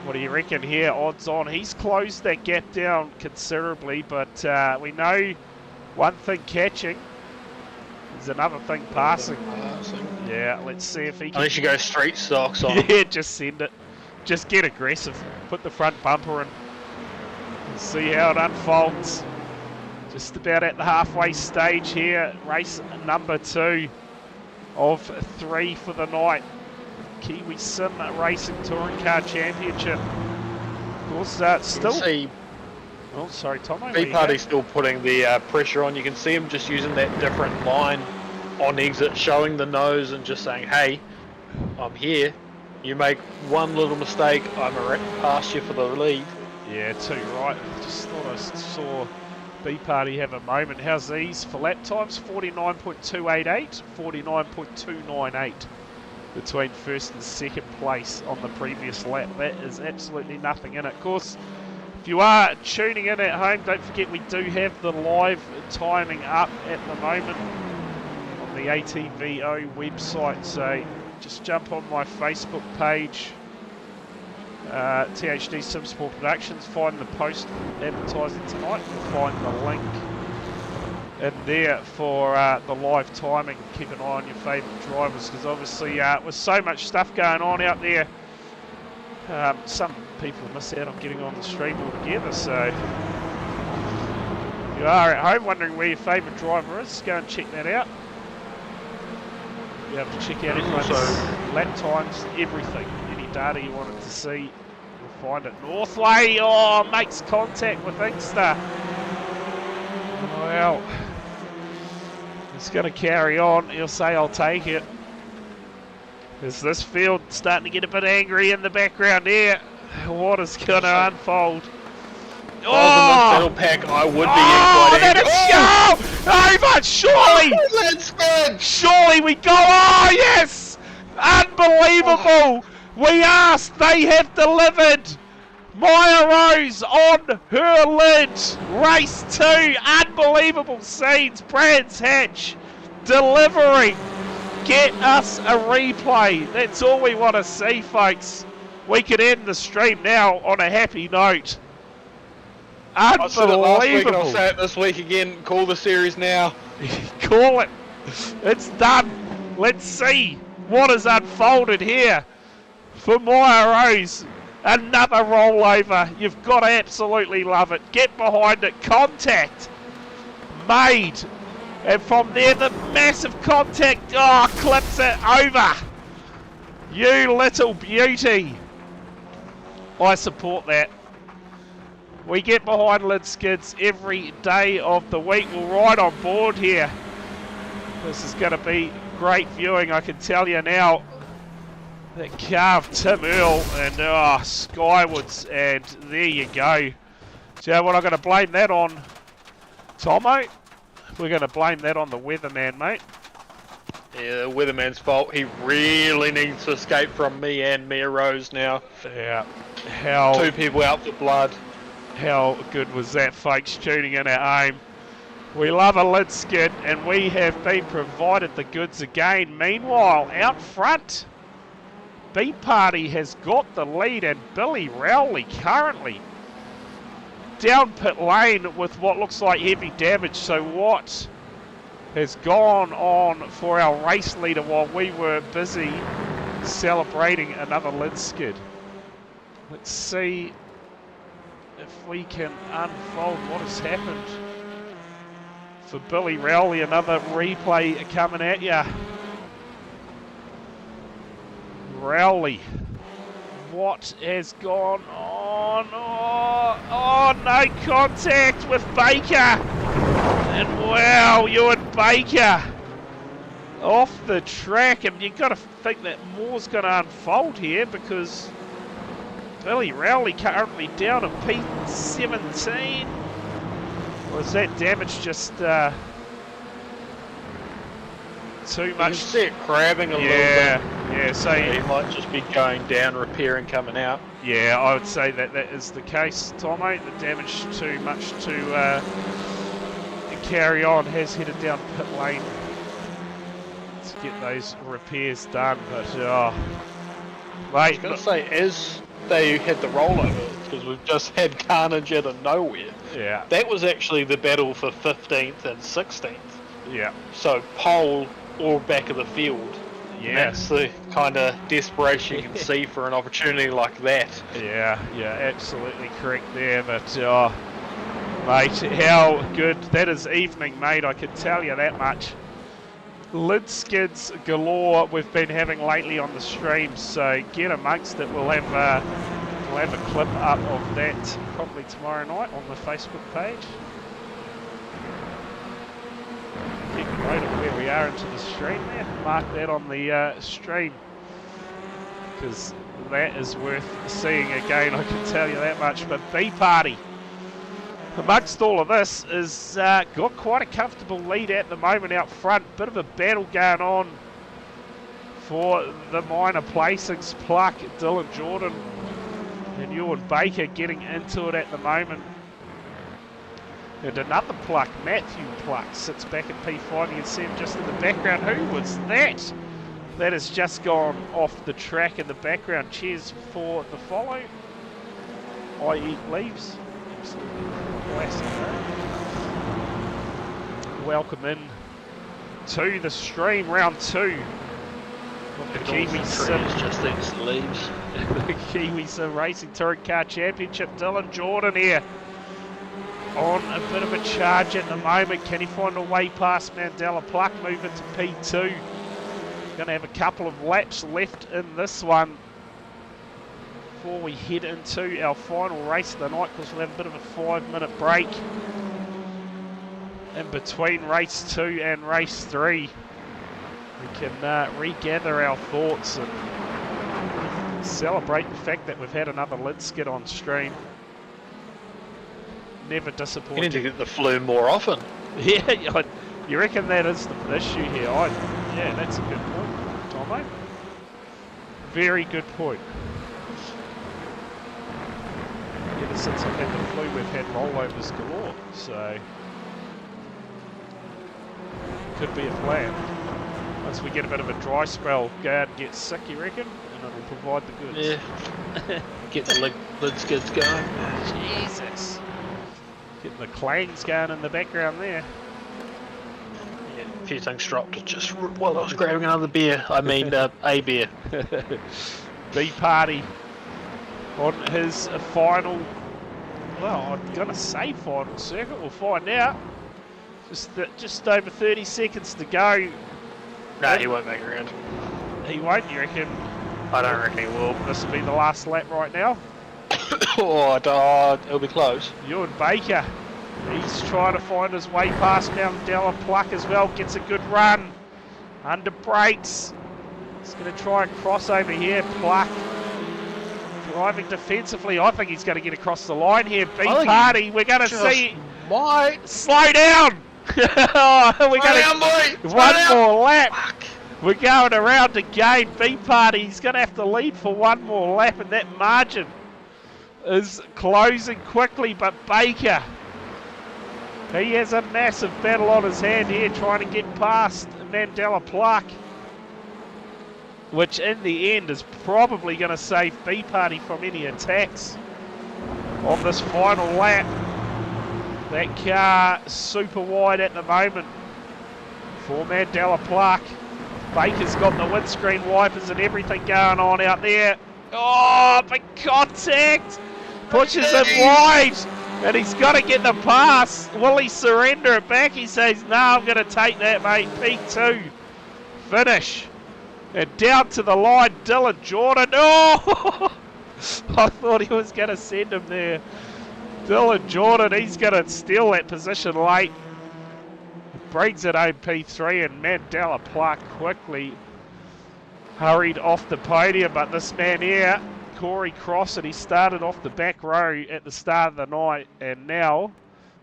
What do you reckon here? Odds on. He's closed that gap down considerably, but we know one thing catching is another thing passing. Yeah, let's see if he can.
Unless you go straight stocks on.
Yeah, just send it. Just get aggressive. Put the front bumper in. And see how it unfolds. Just about at the halfway stage here. Race number 2 of 3 for the night. Kiwi Sim Racing Touring Car Championship. Of course, still.
See,
Oh, sorry, Tomo.
B Party's still putting the pressure on. You can see him just using that different line on exit, showing the nose and just saying, "Hey, I'm here. You make one little mistake, I'm past you for the lead."
Yeah, too right. Just thought I saw B Party have a moment. How's these for lap times? 49.288, 49.298 between first and second place on the previous lap. That is absolutely nothing in it. Of course, if you are tuning in at home, don't forget we do have the live timing up at the moment on the ATVO website. So just jump on my Facebook page, THD SimSport Productions, find the post advertising tonight, you'll find the link in there for the live timing. Keep an eye on your favourite drivers, because obviously with so much stuff going on out there, some people miss out on getting on the stream altogether. So if you are at home wondering where your favourite driver is, go and check that out. You'll be able to check out everyone's lap times, everything, any data you wanted to see, you'll find it. Northway, oh, makes contact with Inkster. Well, he's going to carry on. He'll say, "I'll take it." Is this field starting to get a bit angry in the background here? What is going to unfold?
Oh! If pack, I would be
Oh, but surely!
Let's go!
Surely we go! Oh, yes! Unbelievable! We asked, they have delivered! Maya Rose on her lid! Race 2, unbelievable scenes! Brands Hatch delivering! Get us a replay. That's all we want to see, folks. We could end the stream now on a happy note. Unbelievable. I said it last week and I'll say it this week again. Call the series now. Call it. It's done. Let's see what has unfolded here for Maya Rose. Another rollover. You've got to absolutely love it. Get behind it. Contact made. And from there, the massive contact, clips it over. You little beauty. I support that. We get behind lid skids every day of the week. We'll ride on board here. This is going to be great viewing, I can tell you now. That carved Tim Earl and Skywards, and there you go. So what I'm going to blame that on, Tomo? We're going to blame that on the weatherman, mate. Yeah, the weatherman's fault. He really needs to escape from me and Mia Rose now. Yeah. How 2 people out for blood. How good was that, folks, tuning in at home? We love a lid skid, and we have been provided the goods again. Meanwhile, out front, B Party has got the lead, and Billy Rowley currently down pit lane with what looks like heavy damage. So what has gone on for our race leader while we were busy celebrating another lid skid? Let's see if we can unfold what has happened for Billy Rowley. Another replay coming at ya. Rowley, what has gone on? Oh, no contact with Baker. And wow, Ewan Baker off the track. And you've got to think that more's going to unfold here, because Billy Rowley currently down in P17. Or is that damage just too
You can
much.
see it crabbing a little bit.
Yeah, so
He might just be going down, repairing, coming out.
yeah, I would say that is the case, Tomo. The damage too much to carry on. Has headed down pit lane to get those repairs done, but
I was
mate,
going to say, as they had the rollover, because we've just had carnage out of nowhere,
yeah,
that was actually the battle for 15th and 16th.
yeah,
So pole or back of the field. And
yeah.
that's the kind of desperation you can see for an opportunity like that.
Yeah, absolutely correct there. But, mate, how good that is evening, mate. I can tell you that much. Lid skids galore we've been having lately on the stream, so get amongst it. We'll have a clip up of that probably tomorrow night on the Facebook page. Keep a note of where we are into the stream there. Mark that on the stream, because that is worth seeing again, I can tell you that much. But B Party, amongst all of this, is got quite a comfortable lead at the moment out front. Bit of a battle going on for the minor placings. Pluck, Dylan Jordan and Ewan Baker getting into it at the moment. And another Pluck, Matthew Pluck, sits back at P5. You can see him just in the background. Who was that? That has just gone off the track in the background. Cheers for the follow. I eat leaves. Absolutely classic. Welcome in to the stream, round 2 of the Kiwi Sim.
Just eats the leaves.
The Kiwi Sim Racing Touring Car Championship. Dylan Jordan here on a bit of a charge at the moment. Can he find a way past Mandela Pluck? Move into P2. Going to have a couple of laps left in this one before we head into our final race of the night, because we'll have a bit of a 5-minute break in between race 2 and race 3. We can regather our thoughts and celebrate the fact that we've had another lid skid on stream. Never disappointing.
You need to get the flu more often.
Yeah, you reckon that is the issue here? Yeah, that's a good point, Tomo. Very good point. Ever since I've had the flu, we've had rollovers galore, so could be a plan. Once we get a bit of a dry spell, go out and get sick, you reckon? And it'll provide the goods.
Yeah. Get the lid skids going.
Jesus. Getting the clangs going in the background there.
Yeah, a few things dropped just while I was grabbing another beer. I mean, a beer.
B Party on his final, well, I'm going to say final circuit. We'll find out. Just over 30 seconds to go.
No, he won't make it around.
He won't, you reckon?
I don't reckon he will.
This will be the last lap right now.
It'll be close.
Ewan Baker, he's trying to find his way past Mandela Pluck as well. Gets a good run. Under brakes. He's going to try and cross over here. Pluck driving defensively. I think he's going to get across the line here. B Party, we're going to see.
Might
Slow down! We're
down, boy!
One more lap. Fuck. We're going around again. B Party, he's going to have to lead for one more lap, and that margin is closing quickly. But Baker, he has a massive battle on his hand here, trying to get past Mandela Pluck, which in the end is probably going to save B Party from any attacks on this final lap. That car super wide at the moment for Mandela Pluck. Baker's got the windscreen wipers and everything going on out there. Oh, big contact! Pushes him wide, and he's got to get the pass. Will he surrender it back? He says, no, I'm going to take that, mate. P2. Finish. And down to the line, Dylan Jordan. Oh! I thought he was going to send him there. Dylan Jordan, he's going to steal that position late. Brings it home P3, and Mandela Pluck quickly hurried off the podium. But this man here, Corey Crossett, he started off the back row at the start of the night, and now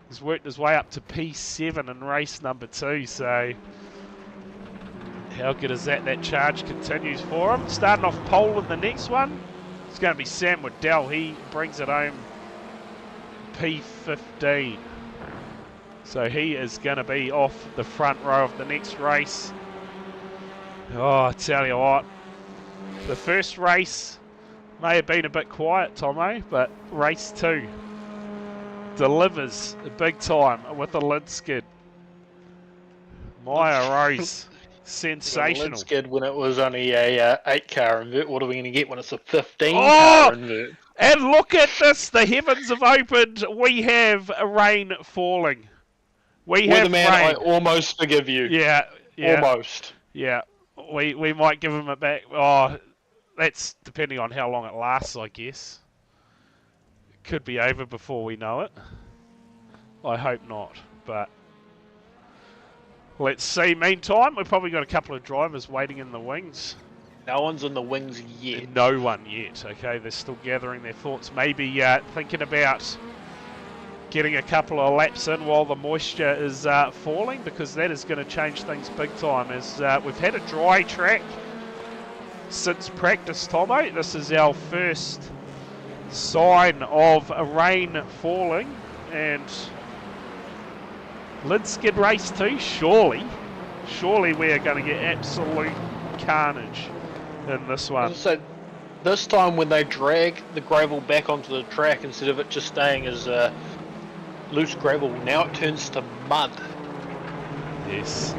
he's worked his way up to P7 in race number 2. So how good is that? That charge continues for him. Starting off pole in the next one. It's going to be Sam Waddell. He brings it home P15. So he is going to be off the front row of the next race. Oh, I tell you what. The first race may have been a bit quiet, Tomo, but race 2 delivers big time with the lid skid. Maya Rose, sensational.
Lid skid when it was only a 8-car invert. What are we going to get when it's a 15-car invert?
And look at this. The heavens have opened. We have rain falling. We have
Weatherman,
rain.
I almost forgive you.
Yeah.
Almost.
Yeah. We might give him it back. Oh, that's depending on how long it lasts, I guess. It could be over before we know it. I hope not, but let's see. Meantime, we've probably got a couple of drivers waiting in the wings.
No one's in the wings yet.
No one yet, okay? They're still gathering their thoughts. Maybe thinking about getting a couple of laps in while the moisture is falling, because that is going to change things big time. As we've had a dry track since practice, Tomo. This is our first sign of a rain falling, and lid skid race 2, surely we are going to get absolute carnage in this one.
So this time when they drag the gravel back onto the track, instead of it just staying as loose gravel, now it turns to mud.
Yes.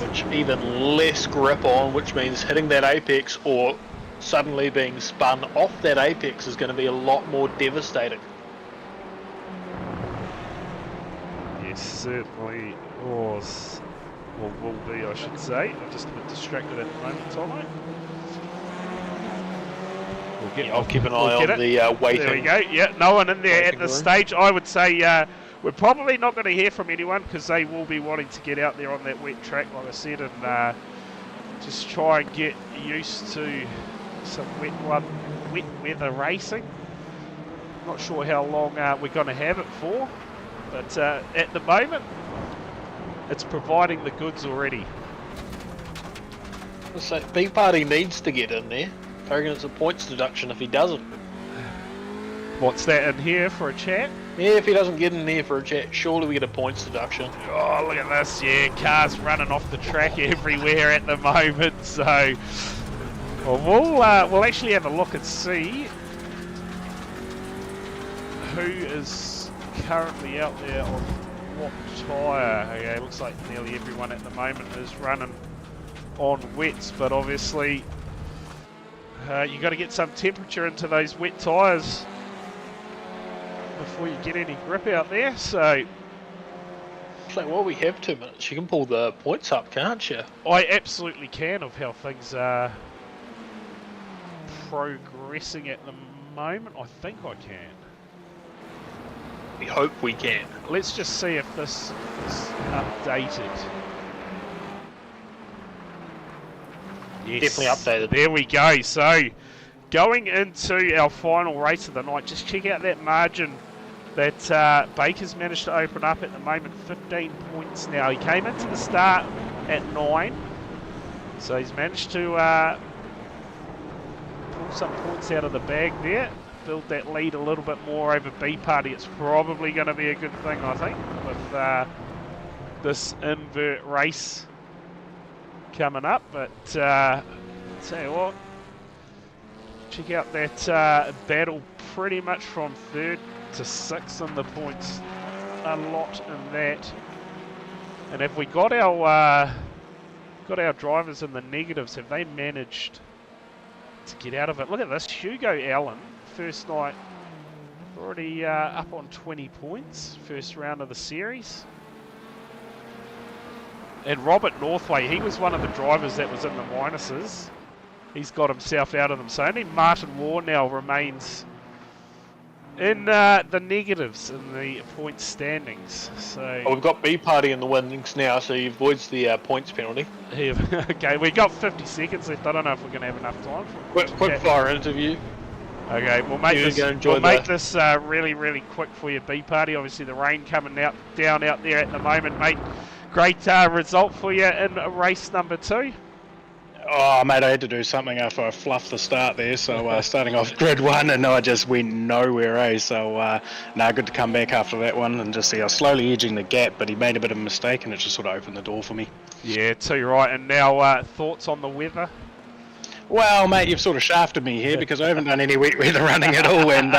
Which even less grip on, which means hitting that apex or suddenly being spun off that apex is going to be a lot more devastating.
Yes, certainly was. Or will be, I should say. I'm just a bit distracted at the moment, Tomo.
I'll keep an eye on the waiting.
There we go. Yeah, no one in there at this stage. I would say we're probably not going to hear from anyone, because they will be wanting to get out there on that wet track, like I said, and just try and get used to some wet weather racing. Not sure how long we're going to have it for, but at the moment, it's providing the goods already.
So B Party needs to get in there. I reckon it's a points deduction if he doesn't.
What's that in here for a chat?
Yeah, if he doesn't get in there for a chat, surely we get a points deduction.
Oh, look at this. Yeah, cars running off the track everywhere at the moment. So we'll actually have a look and see who is currently out there on what tyre. Okay, looks like nearly everyone at the moment is running on wets, but obviously you got to get some temperature into those wet tyres before you get any grip out there. So
well, we have 2 minutes. You can pull the points up, can't you?
I absolutely can, of how things are progressing at the moment. I think I can.
We hope we can.
Let's just see if this is updated. Yes,
definitely updated.
There we go. So going into our final race of the night, just check out that margin that Baker's managed to open up at the moment. 15 points now. He came into the start at 9, so he's managed to pull some points out of the bag there, build that lead a little bit more over B Party. It's probably going to be a good thing, I think, with this invert race coming up. But tell you what, check out that battle pretty much from 3rd to 6th in the points. A lot in that. And have we got our drivers in the negatives? Have they managed to get out of it? Look at this, Hugo Allen, first night, already up on 20 points, first round of the series. And Robert Northway, he was one of the drivers that was in the minuses. He's got himself out of them. So only Martin Waugh now remains in the negatives in the points standings. So
we've got B Party in the winnings now, so he avoids the points penalty.
Okay, we've got 50 seconds left. I don't know if we're going to have enough time for it.
Quick fire interview.
Okay, we'll make this really, really quick for you, B Party. Obviously, the rain coming down out there at the moment, mate. Great result for you in race number 2.
Oh, mate, I had to do something after I fluffed the start there. So starting off grid 1, and I just went nowhere, eh? So, good to come back after that one and just see I was slowly edging the gap, but he made a bit of a mistake, and it just sort of opened the door for me.
Yeah, too right. And now, thoughts on the weather?
Well, mate, you've sort of shafted me here because I haven't done any wet weather running at all, and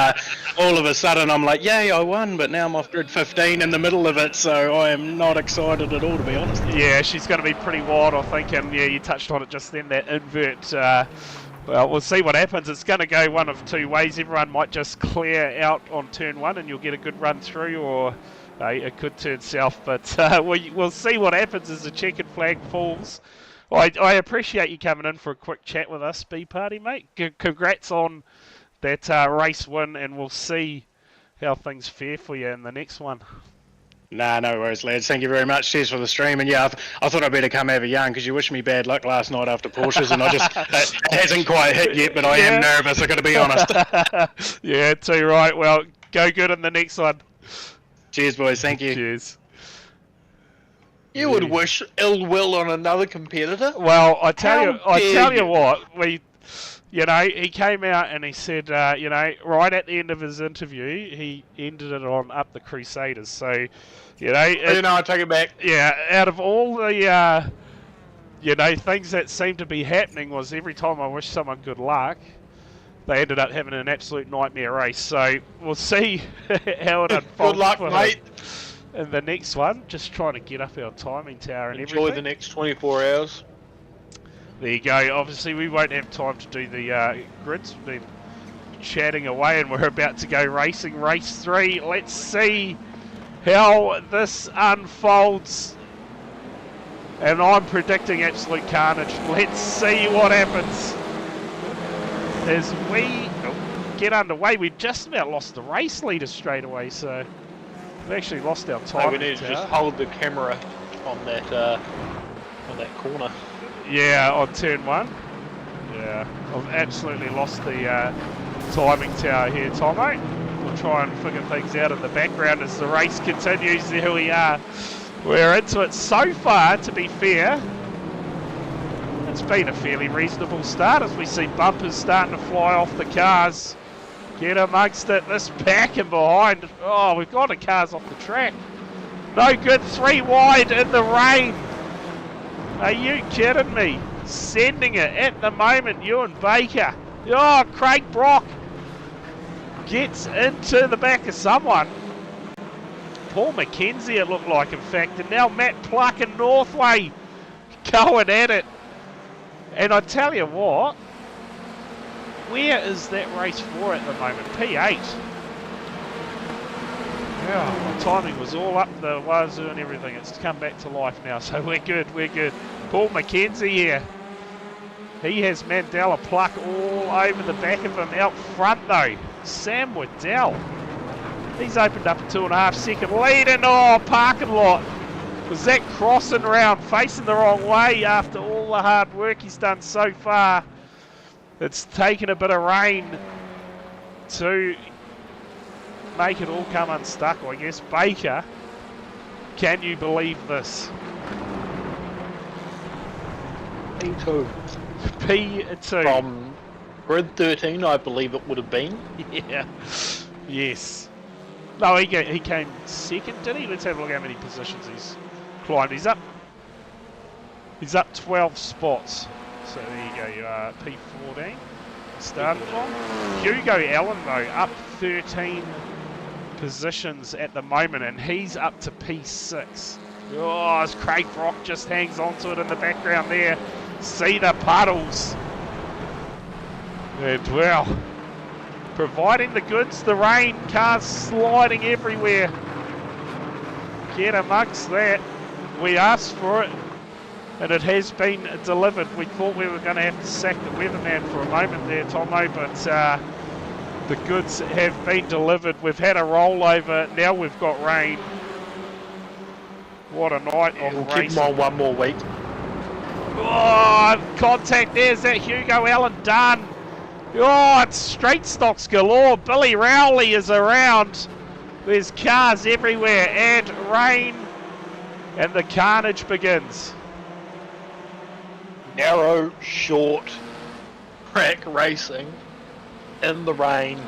all of a sudden I'm like, yay, I won, but now I'm off grid 15 in the middle of it, so I am not excited at all, to be honest.
Yeah, she's going to be pretty wild, I think, and yeah, you touched on it just then, that invert. Well, we'll see what happens. It's going to go one of two ways. Everyone might just clear out on turn 1 and you'll get a good run through, or it could turn south, but we'll see what happens as the checkered flag falls. I appreciate you coming in for a quick chat with us, B-Party, mate. Congrats on that race win, and we'll see how things fare for you in the next one.
Nah, no worries, lads. Thank you very much. Cheers for the stream. And yeah, I thought I'd better come have a yarn because you wished me bad luck last night after Porsches, and it hasn't quite hit yet, but I am nervous, I've got to be honest.
Yeah, too right. Well, go good in the next one.
Cheers, boys. Thank you.
Cheers.
You would wish ill will on another competitor?
Well, I tell you what, he came out and he said, right at the end of his interview, he ended it on Up the Crusaders. So, I
take it back.
Yeah, out of all the, things that seemed to be happening was every time I wish someone good luck, they ended up having an absolute nightmare race. So we'll see how it unfolds.
Good luck, mate.
And the next one, just trying to get up our timing tower and
Enjoy
everything.
the next 24 hours.
There you go. Obviously, we won't have time to do the grids. We've been chatting away, and we're about to go racing. Race 3. Let's see how this unfolds. And I'm predicting absolute carnage. Let's see what happens. As we get underway, we just about lost the race leader straight away, so we actually lost our time.
So we need to just hold the camera on that corner.
Yeah, on turn 1. Yeah, I've absolutely lost the timing tower here, Tomo. We'll try and figure things out in the background as the race continues. There we are. We're into it so far, to be fair. It's been a fairly reasonable start as we see bumpers starting to fly off the cars. Get amongst it, this back and behind. Oh, we've got the cars off the track. No good, 3 wide in the rain. Are you kidding me? Sending it at the moment, Ewan Baker. Oh, Craig Brock gets into the back of someone. Paul McKenzie, it looked like, in fact. And now Matt Pluck and Northway going at it. And I tell you what, where is that race for at the moment? P8. Yeah, my timing was all up the wazoo and everything. It's come back to life now, so we're good, we're good. Paul McKenzie here. He has Mandela Pluck all over the back of him. Out front though, Sam Waddell. He's opened up a 2.5 second lead, and parking lot. Was that crossing round, facing the wrong way after all the hard work he's done so far? It's taken a bit of rain to make it all come unstuck, I guess. Baker, can you believe this?
P2.
P2.
From grid 13, I believe it would have been.
Yeah. Yes. No, he came second, did he? Let's have a look how many positions he's climbed. He's up 12 spots. So there you go, you are P14 started from. Hugo Allen though, up 13 positions at the moment, and he's up to P6. Oh, as Craig Brock just hangs on to it in the background there. See the puddles. And well, providing the goods, the rain, cars sliding everywhere. Get amongst that. We asked for it, and it has been delivered. We thought we were going to have to sack the weatherman for a moment there, Tomo, but the goods have been delivered. We've had a rollover, now we've got rain. What a night of
We'll
racing.
keep them on one more week.
Oh, contact, there's that Hugo Allen done. Oh, it's straight stocks galore. Billy Rowley is around. There's cars everywhere and rain, and the carnage begins.
narrow, short track racing in the rain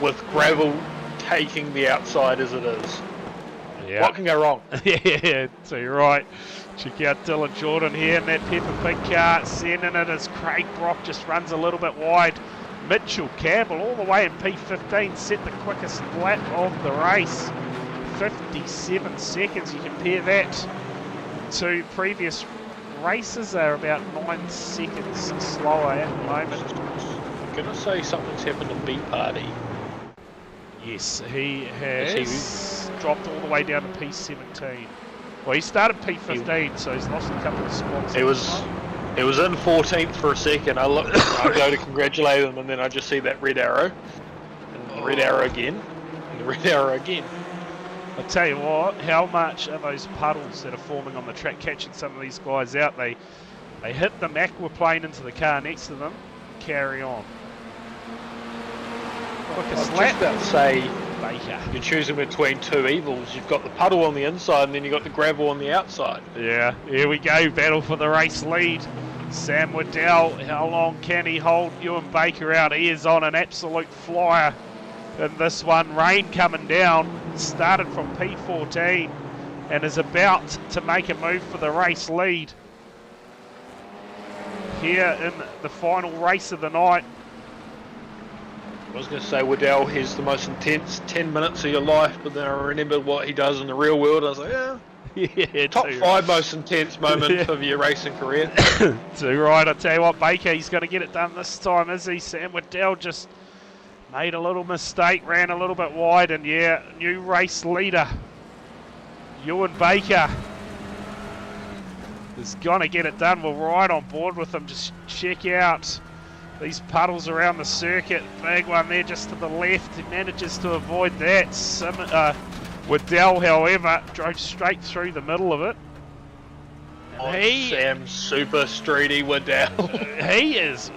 with gravel taking the outside as it is.
Yeah.
What can go wrong?
Yeah, so you're right. Check out Dylan Jordan here in that Peppa Pig car, sending it as Craig Brock just runs a little bit wide. Mitchell Campbell all the way in P15 set the quickest lap of the race. 57 seconds. You compare that to previous races, they're about 9 seconds slower at the moment.
I'm going to say something's happened to B Party.
Yes, he has dropped all the way down to P17. Well, he started P15, so he's lost a couple of spots.
It was in 14th for a second. I go to congratulate him, and then I just see that red arrow, and the red arrow again, and the red arrow again.
I'll tell you what, how much are those puddles that are forming on the track catching some of these guys out? They hit them aquaplane into the car next to them, carry on.
I was just about to say,
Baker.
you're choosing between two evils. You've got the puddle on the inside, and then you've got the gravel on the outside.
Yeah, here we go, battle for the race lead. Sam Waddell, how long can he hold Ewan Baker out? He is on an absolute flyer in this one. Rain coming down, started from P14 and is about to make a move for the race lead here in the final race of the night.
I was going to say Waddell has the most intense 10 minutes of your life, but then I remembered what he does in the real world. I was like,
yeah,
top 5 most intense moments of your racing career.
Too right. I tell you what, Baker, he's going to get it done this time, is he? Sam Waddell just made a little mistake, ran a little bit wide, and yeah, new race leader, Ewan Baker, is going to get it done. We're right on board with him. Just check out these puddles around the circuit. Big one there just to the left. He manages to avoid that. Waddell, however, drove straight through the middle of it.
Sam super streety Waddell.
He is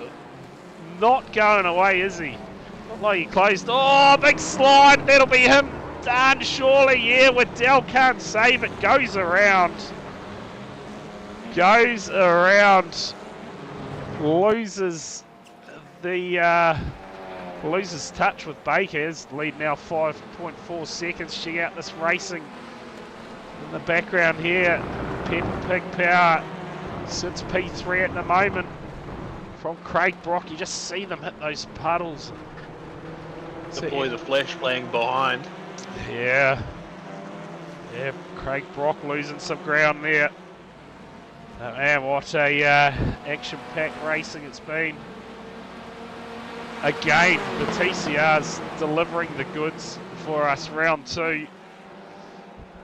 not going away, is he? Not like he closed. Oh, big slide. That'll be him done, surely. Yeah, Waddell can't save it. Goes around. Loses loses touch with Baker. His lead now 5.4 seconds. Check out this racing in the background here. Peppa Pig Power sits P3 at the moment from Craig Brock. You just see them hit those puddles.
Deploy the flash playing behind.
Yeah, Craig Brock losing some ground there. Man, what a action-packed racing it's been. Again, the TCR's delivering the goods for us. Round 2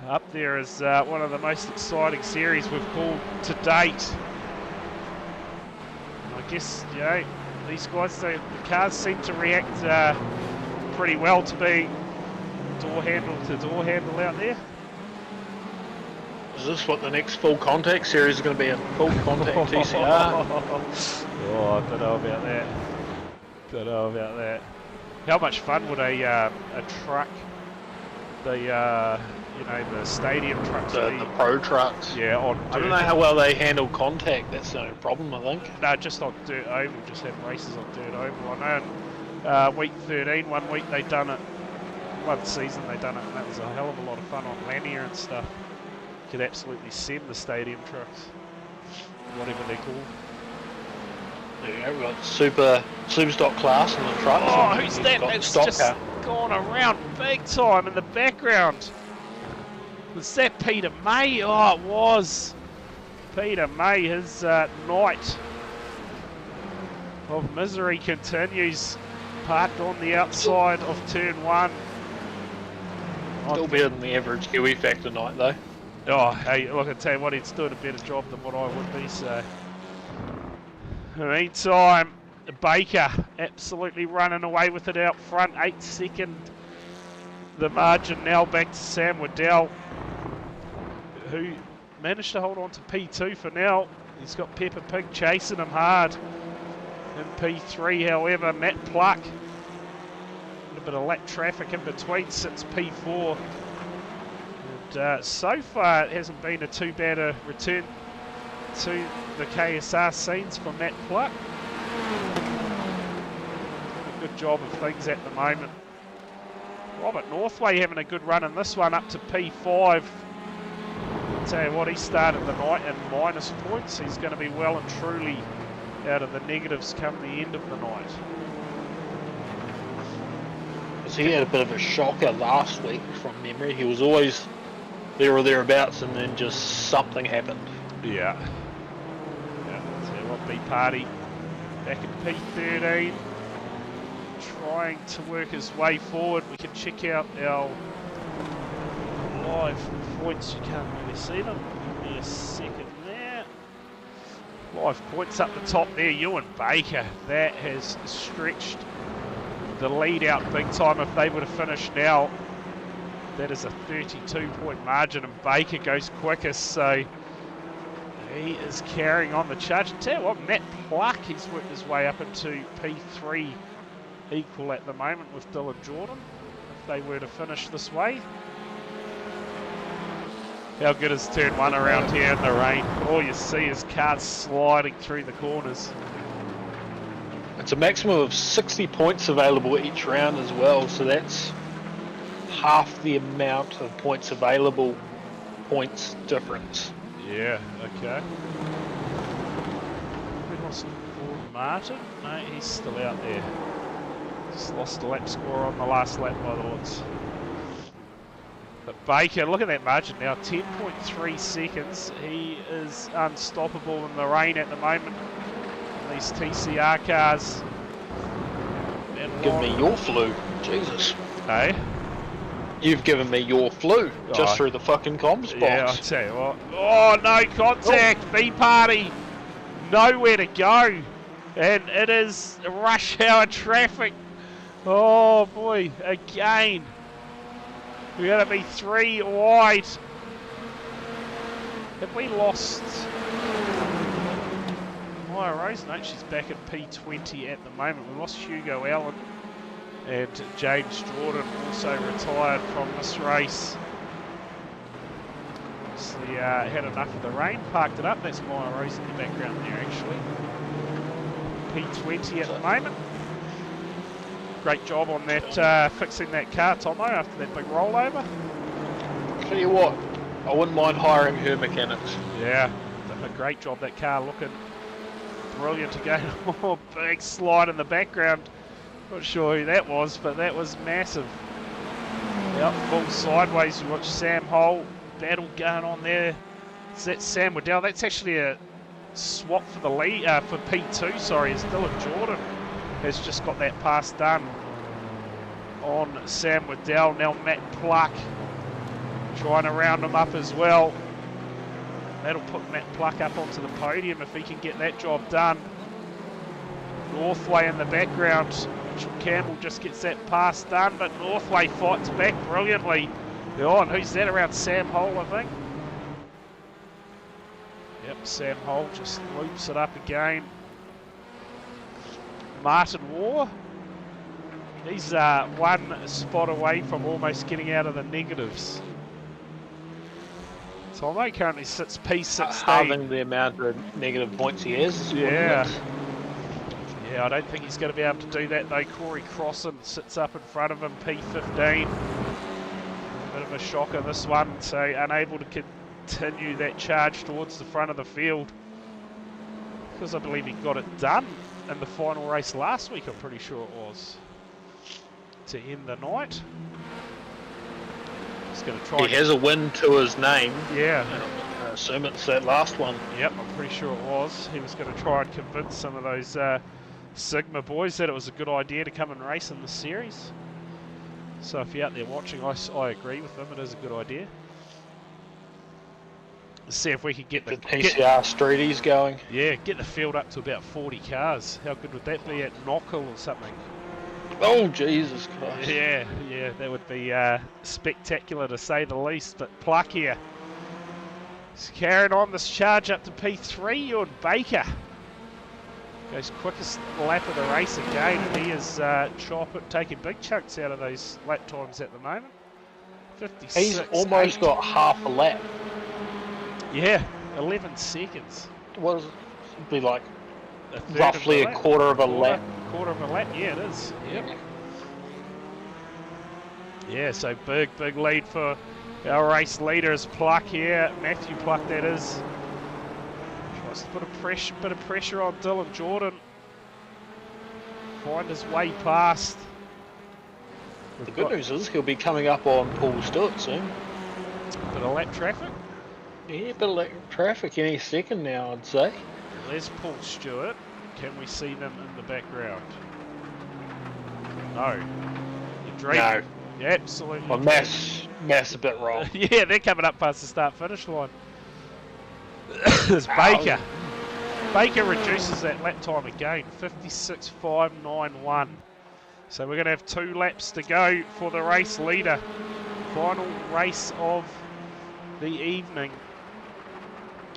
up there is one of the most exciting series we've called to date. I guess, you know, these guys, the cars seem to react pretty well to being door handle to door handle out there.
Is this what the next full contact series is going to be, a full contact TCR?
Oh, I don't know about that. How much fun would a truck, the stadium trucks be?
The pro trucks.
Yeah, on dirt.
I don't know how well they handle contact. That's no problem, I think.
No, just on dirt oval. Just have races on dirt oval. I know. Week 13, 1 week they done it. One season they done it, and that was a hell of a lot of fun on lanyard and stuff. Could absolutely send the stadium trucks, whatever they're called.
Yeah, we've got super stock class in the trucks.
Oh, who's that? That's just gone around big time in the background. Was that Peter May? Oh, it was. Peter May, his night of misery continues. Parked on the outside of turn 1.
Still better than the average Kiwi factor night, though.
Oh, hey, look, I tell you what, he's doing a better job than what I would be, so. In the meantime, Baker absolutely running away with it out front. 8 second the margin now back to Sam Waddell, who managed to hold on to P2 for now. He's got Peppa Pig chasing him hard in P3, however. Matt Pluck, a little bit of lap traffic in between, sits to the KSR scenes from Matt Pluck. A good job of things at the moment. Robert Northway having a good run in this one, up to P5. Tell you what, he started the night in minus points. He's going to be well and truly out of the negatives come the end of the night.
He had a bit of a shocker last week from memory. He was always there or thereabouts, and then just something happened.
Yeah. Tell you what, B Party back in P13, trying to work his way forward. We can check out our live points. You can't really see them. Give me a second there. Live points up the top there. Ewan Baker, that has stretched the lead out big time. If they would have finished now, that is a 32-point margin, and Baker goes quickest, so he is carrying on the charge. Tell you what, Matt Pluck, he's worked his way up into P3 equal at the moment with Dylan Jordan, if they were to finish this way. How good is turn one around here in the rain? All you see is cars sliding through the corners.
It's a maximum of 60 points available each round as well, so that's half the amount of points available, points difference.
Yeah, okay. We lost Gordon Martin. No, he's still out there. Just lost a lap score on the last lap by the looks. But Baker, look at that margin now, 10.3 seconds. He is unstoppable in the rain at the moment. These TCR cars.
Give me your flu. Jesus.
Hey?
You've given me your flu just through the fucking comms box.
Yeah, I'll tell you what. Oh, no contact. B Party. Nowhere to go. And it is rush hour traffic. Oh, boy. Again. We're going to be 3 wide. Have we lost Maya Rose? No, she's back at P20 at the moment. We lost Hugo Allen, and James Jordan also retired from this race. Obviously had enough of the rain, parked it up. That's Maya Rose in the background there actually. P20 at the moment. Great job on that, fixing that car, Tomo, after that big rollover.
Tell you what, I wouldn't mind hiring her mechanics.
Yeah, done a great job. That car looking brilliant again. Oh, big slide in the background. Not sure who that was, but that was massive. Out full sideways. You watch Sam Hole, battle going on there. Is that Sam Waddell? That's actually a swap for the lead, for P2, sorry, is Dylan Jordan has just got that pass done on Sam Waddell. Now Matt Pluck trying to round him up as well. That'll put Matt Pluck up onto the podium if he can get that job done. Northway in the background. Mitchell Campbell just gets that pass done, but Northway fights back brilliantly. Oh, and who's that around Sam Hole, I think? Yep, Sam Hole just loops it up again. Martin Waugh, he's one spot away from almost getting out of the negatives. Tomo currently sits P16.
Halving the amount of negative points he has.
Yeah. Yeah, I don't think he's going to be able to do that though. Corey Crossan sits up in front of him, P15. A bit of a shocker this one, so unable to continue that charge towards the front of the field. Because I believe he got it done in the final race last week, I'm pretty sure it was, to end the night. He's going to try.
He has a win to his name.
Yeah.
I assume it's that last one.
Yep, I'm pretty sure it was. He was going to try and convince some of those Sigma boys that it was a good idea to come and race in the series. So if you're out there watching, I agree with them. It is a good idea. Let's see if we can get the
TCR Streeties going.
Yeah, get the field up to about 40 cars. How good would that be at Knockhill or something?
Oh, Jesus Christ.
Yeah, that would be spectacular to say the least. But Pluck here, he's carrying on this charge up to P3. Ewan Baker goes quickest lap of the race again, and he is taking big chunks out of those lap times at the moment. 56.
He's almost got half a lap.
Yeah, 11 seconds.
was be like
A third
roughly
of
a
lap?
quarter of a lap.
Quarter of a lap, yeah, it is. Yep. Yeah, so big lead for our race leaders, Pluck here. Matthew Pluck, that is. Tries to put a bit of pressure on Dylan Jordan. Find his way past.
The good news is he'll be coming up on Paul Stewart soon.
Bit of lap traffic.
Yeah, bit of lap traffic any second now, I'd say.
There's Paul Stewart. Can we see them in the background? No. You're dreaming.
No.
Yeah, absolutely.
Well, Mass a bit wrong.
Yeah, they're coming up past the start-finish line. There's Baker. Baker reduces that lap time again, 56.591. So we're going to have 2 laps to go for the race leader. Final race of the evening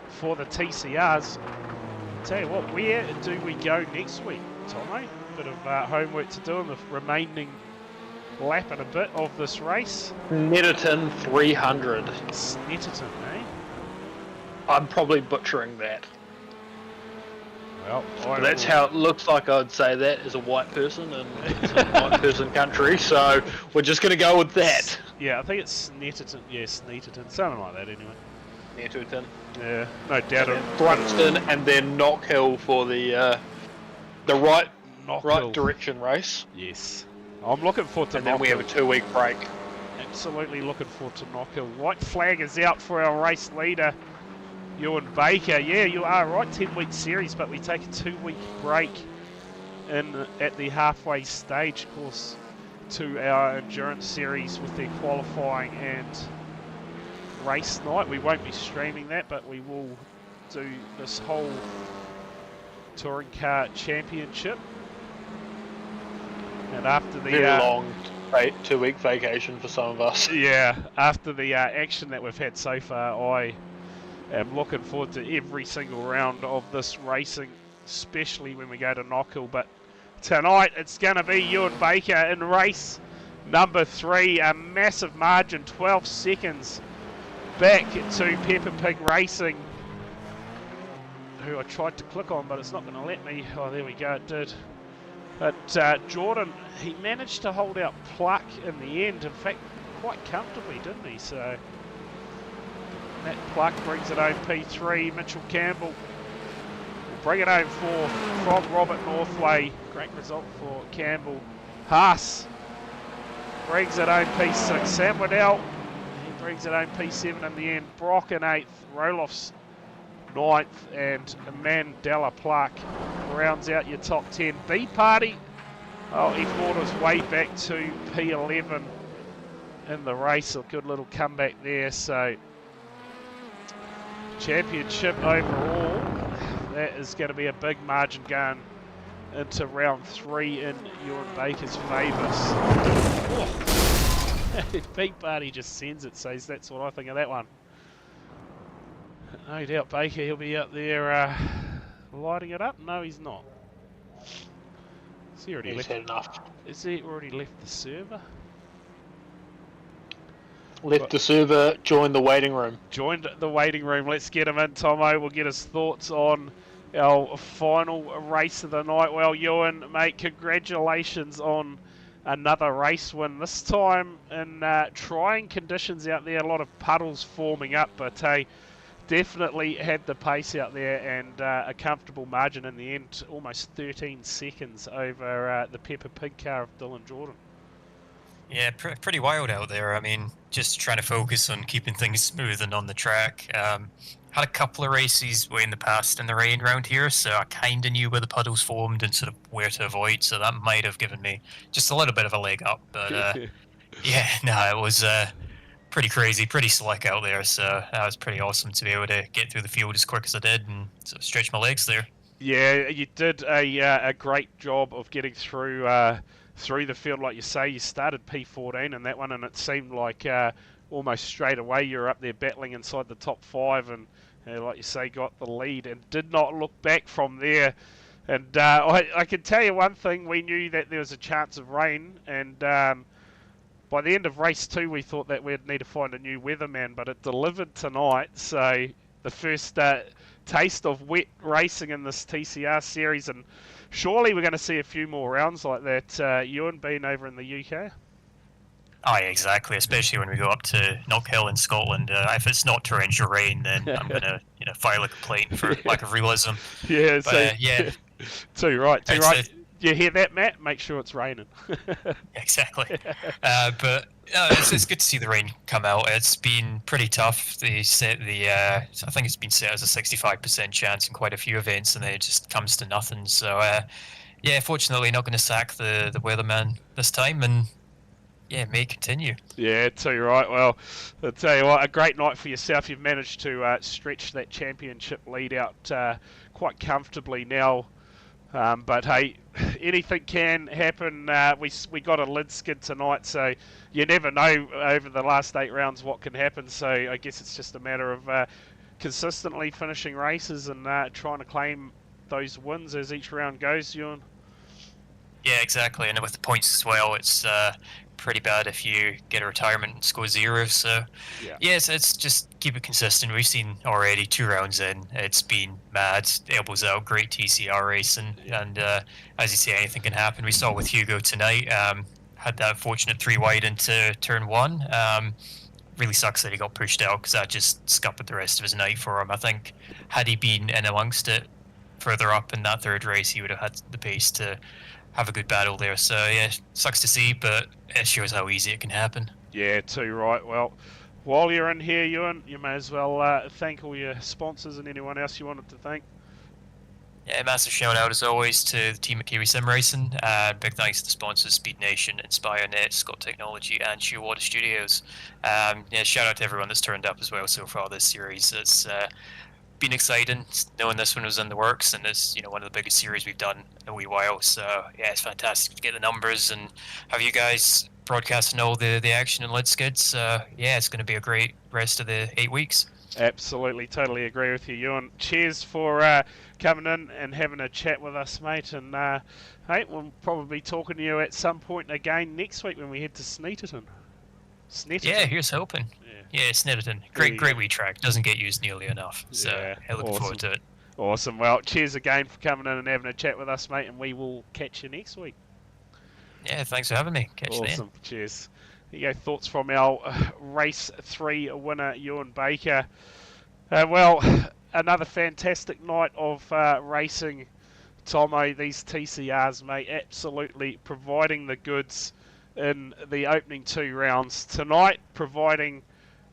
for the TCRs. Tell you what, where do we go next week, Tomo? Bit of homework to do in the remaining lap and a bit of this race.
Netterton 300.
Snetterton, eh?
I'm probably butchering that.
Well,
But that's how it looks like. I'd say that as a white person, and it's a white person country, so we're just going to go with that.
Yeah, I think it's Snetterton. Yeah, Snetterton, something like that anyway.
Netterton.
Yeah, no doubt.
Brunston, and then Knockhill for the right
Knockhill.
direction race.
Yes. I'm looking forward to
And then we have a 2-week break.
Absolutely looking forward to Knockhill. White flag is out for our race leader, Ewan Baker. Yeah, you are right, 10-week series, but we take a 2-week break at the halfway stage course to our endurance series with their qualifying and race night. We won't be streaming that, but we will do this whole touring car championship. And after the
Very long 2-week vacation for some of us.
yeah, after the action that we've had so far, I am looking forward to every single round of this racing, especially when we go to Knockhill. But tonight it's going to be Ewan Baker in race number 3, a massive margin, 12 seconds back to Peppa Pig Racing, who I tried to click on, but it's not going to let me. Oh, there we go, it did. But Jordan, he managed to hold out Pluck in the end, in fact, quite comfortably, didn't he? So Matt Pluck brings it home P3. Mitchell Campbell will bring it home from Robert Northway. Great result for Campbell. Haas brings it home P6. Sam Waddell, he brings it home P7 in the end. Brock in 8th. Roloff's 9th, and Mandela Pluck rounds out your top 10. B Party, oh, he fought his way back to P11 in the race. A good little comeback there. So championship overall, that is going to be a big margin going into round 3 in Ewan Baker's favour. B Party just sends it, says that's what I think of that one. No doubt Baker, he'll be up there lighting it up. No, he's not. Has he already
He's
left?
had enough.
Is he already left the server?
Left the server, joined the waiting room.
Joined the waiting room. Let's get him in, Tomo. We'll get his thoughts on our final race of the night. Well, Ewan, mate, congratulations on another race win. This time in trying conditions out there. A lot of puddles forming up, but hey, definitely had the pace out there, and a comfortable margin in the end, almost 13 seconds over the Peppa Pig car of Dylan Jordan.
Yeah, pretty wild out there. I mean, just trying to focus on keeping things smooth and on the track. Had a couple of races way in the past in the rain around here, so I kind of knew where the puddles formed and sort of where to avoid, so that might have given me just a little bit of a leg up. But yeah, no, it was pretty crazy, pretty slick out there, so that was pretty awesome to be able to get through the field as quick as I did and sort of stretch my legs there.
Yeah, you did a great job of getting through the field, like you say. You started P14 in that one, and it seemed like almost straight away you were up there battling inside the top 5, and like you say, got the lead and did not look back from there. And I can tell you one thing, we knew that there was a chance of rain, and by the end of race 2 we thought that we'd need to find a new weatherman, but it delivered tonight. So the first taste of wet racing in this TCR series, and surely we're going to see a few more rounds like that. Ewan, being over in the UK.
Oh, yeah, exactly. Especially when we go up to Knockhill in Scotland. If it's not torrential rain, then I'm gonna, file a complaint for lack of realism.
Yeah,
But
so
yeah,
too right.
it's
You hear that, Matt? Make sure it's raining.
exactly. It's good to see the rain come out. It's been pretty tough. They set I think it's been set as a 65% chance in quite a few events, and then it just comes to nothing. So yeah, fortunately, not going to sack the weatherman this time, and yeah, may continue.
Yeah, too right. Well, I'll tell you what, a great night for yourself. You've managed to stretch that championship lead out quite comfortably now. But hey, anything can happen. We got a lid skid tonight, so you never know over the last 8 rounds what can happen. So I guess it's just a matter of consistently finishing races and trying to claim those wins as each round goes, Ewan.
Yeah, exactly. And with the points as well, it's pretty bad if you get a retirement and score 0. So, yeah, it's just keep it consistent. We've seen already 2 rounds in. It's been mad, elbows out, great TCR racing. And as you say, anything can happen. We saw with Hugo tonight, had that fortunate 3 wide into turn 1. Really sucks that he got pushed out because that just scuppered the rest of his night for him. I think had he been in amongst it further up in that 3rd race, he would have had the pace to have a good battle there. So yeah, sucks to see, but it shows how easy it can happen.
Yeah, too right. Well, while you're in here, Ewan, you may as well thank all your sponsors and anyone else you wanted to thank.
Yeah, massive shout out as always to the team at Kiwi Sim Racing. Big thanks to the sponsors Speed Nation, InspireNet, Scott Technology, and Shearwater Studios. Yeah, shout out to everyone that's turned up as well so far this series. It's been exciting knowing this one was in the works, and it's one of the biggest series we've done in a wee while. So yeah, it's fantastic to get the numbers and have you guys broadcasting all the action and lid skids. Yeah, it's going to be a great rest of the 8 weeks.
Absolutely, totally agree with you, Ewan. Cheers for coming in and having a chat with us, mate. And hey, we'll probably be talking to you at some point again next week when we head to Snetterton.
Yeah, here's hoping. Yeah, Snetterton. Great wee track. Doesn't get used nearly enough. So yeah, looking forward to it.
Awesome. Well, cheers again for coming in and having a chat with us, mate. And we will catch you next week.
Yeah, thanks for having me. Catch you then.
Awesome. Cheers. There you go. Thoughts from our race 3 winner, Ewan Baker. Well, another fantastic night of racing, Tomo. These TCRs, mate, absolutely providing the goods in the opening 2 rounds. Tonight, providing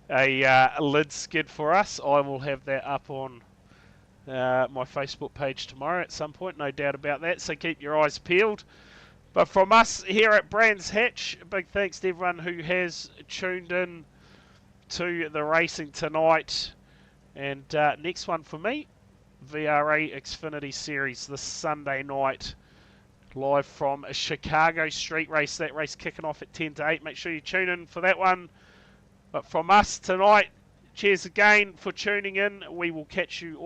a lid skid for us. I will have that up on my Facebook page tomorrow at some point, no doubt about that. So keep your eyes peeled. But from us here at Brands Hatch, big thanks to everyone who has tuned in to the racing tonight. And next one for me, VRA Xfinity Series this Sunday night, live from a Chicago street race. That race kicking off at 10 to 8. Make sure you tune in for that one. But from us tonight, cheers again for tuning in. We will catch you all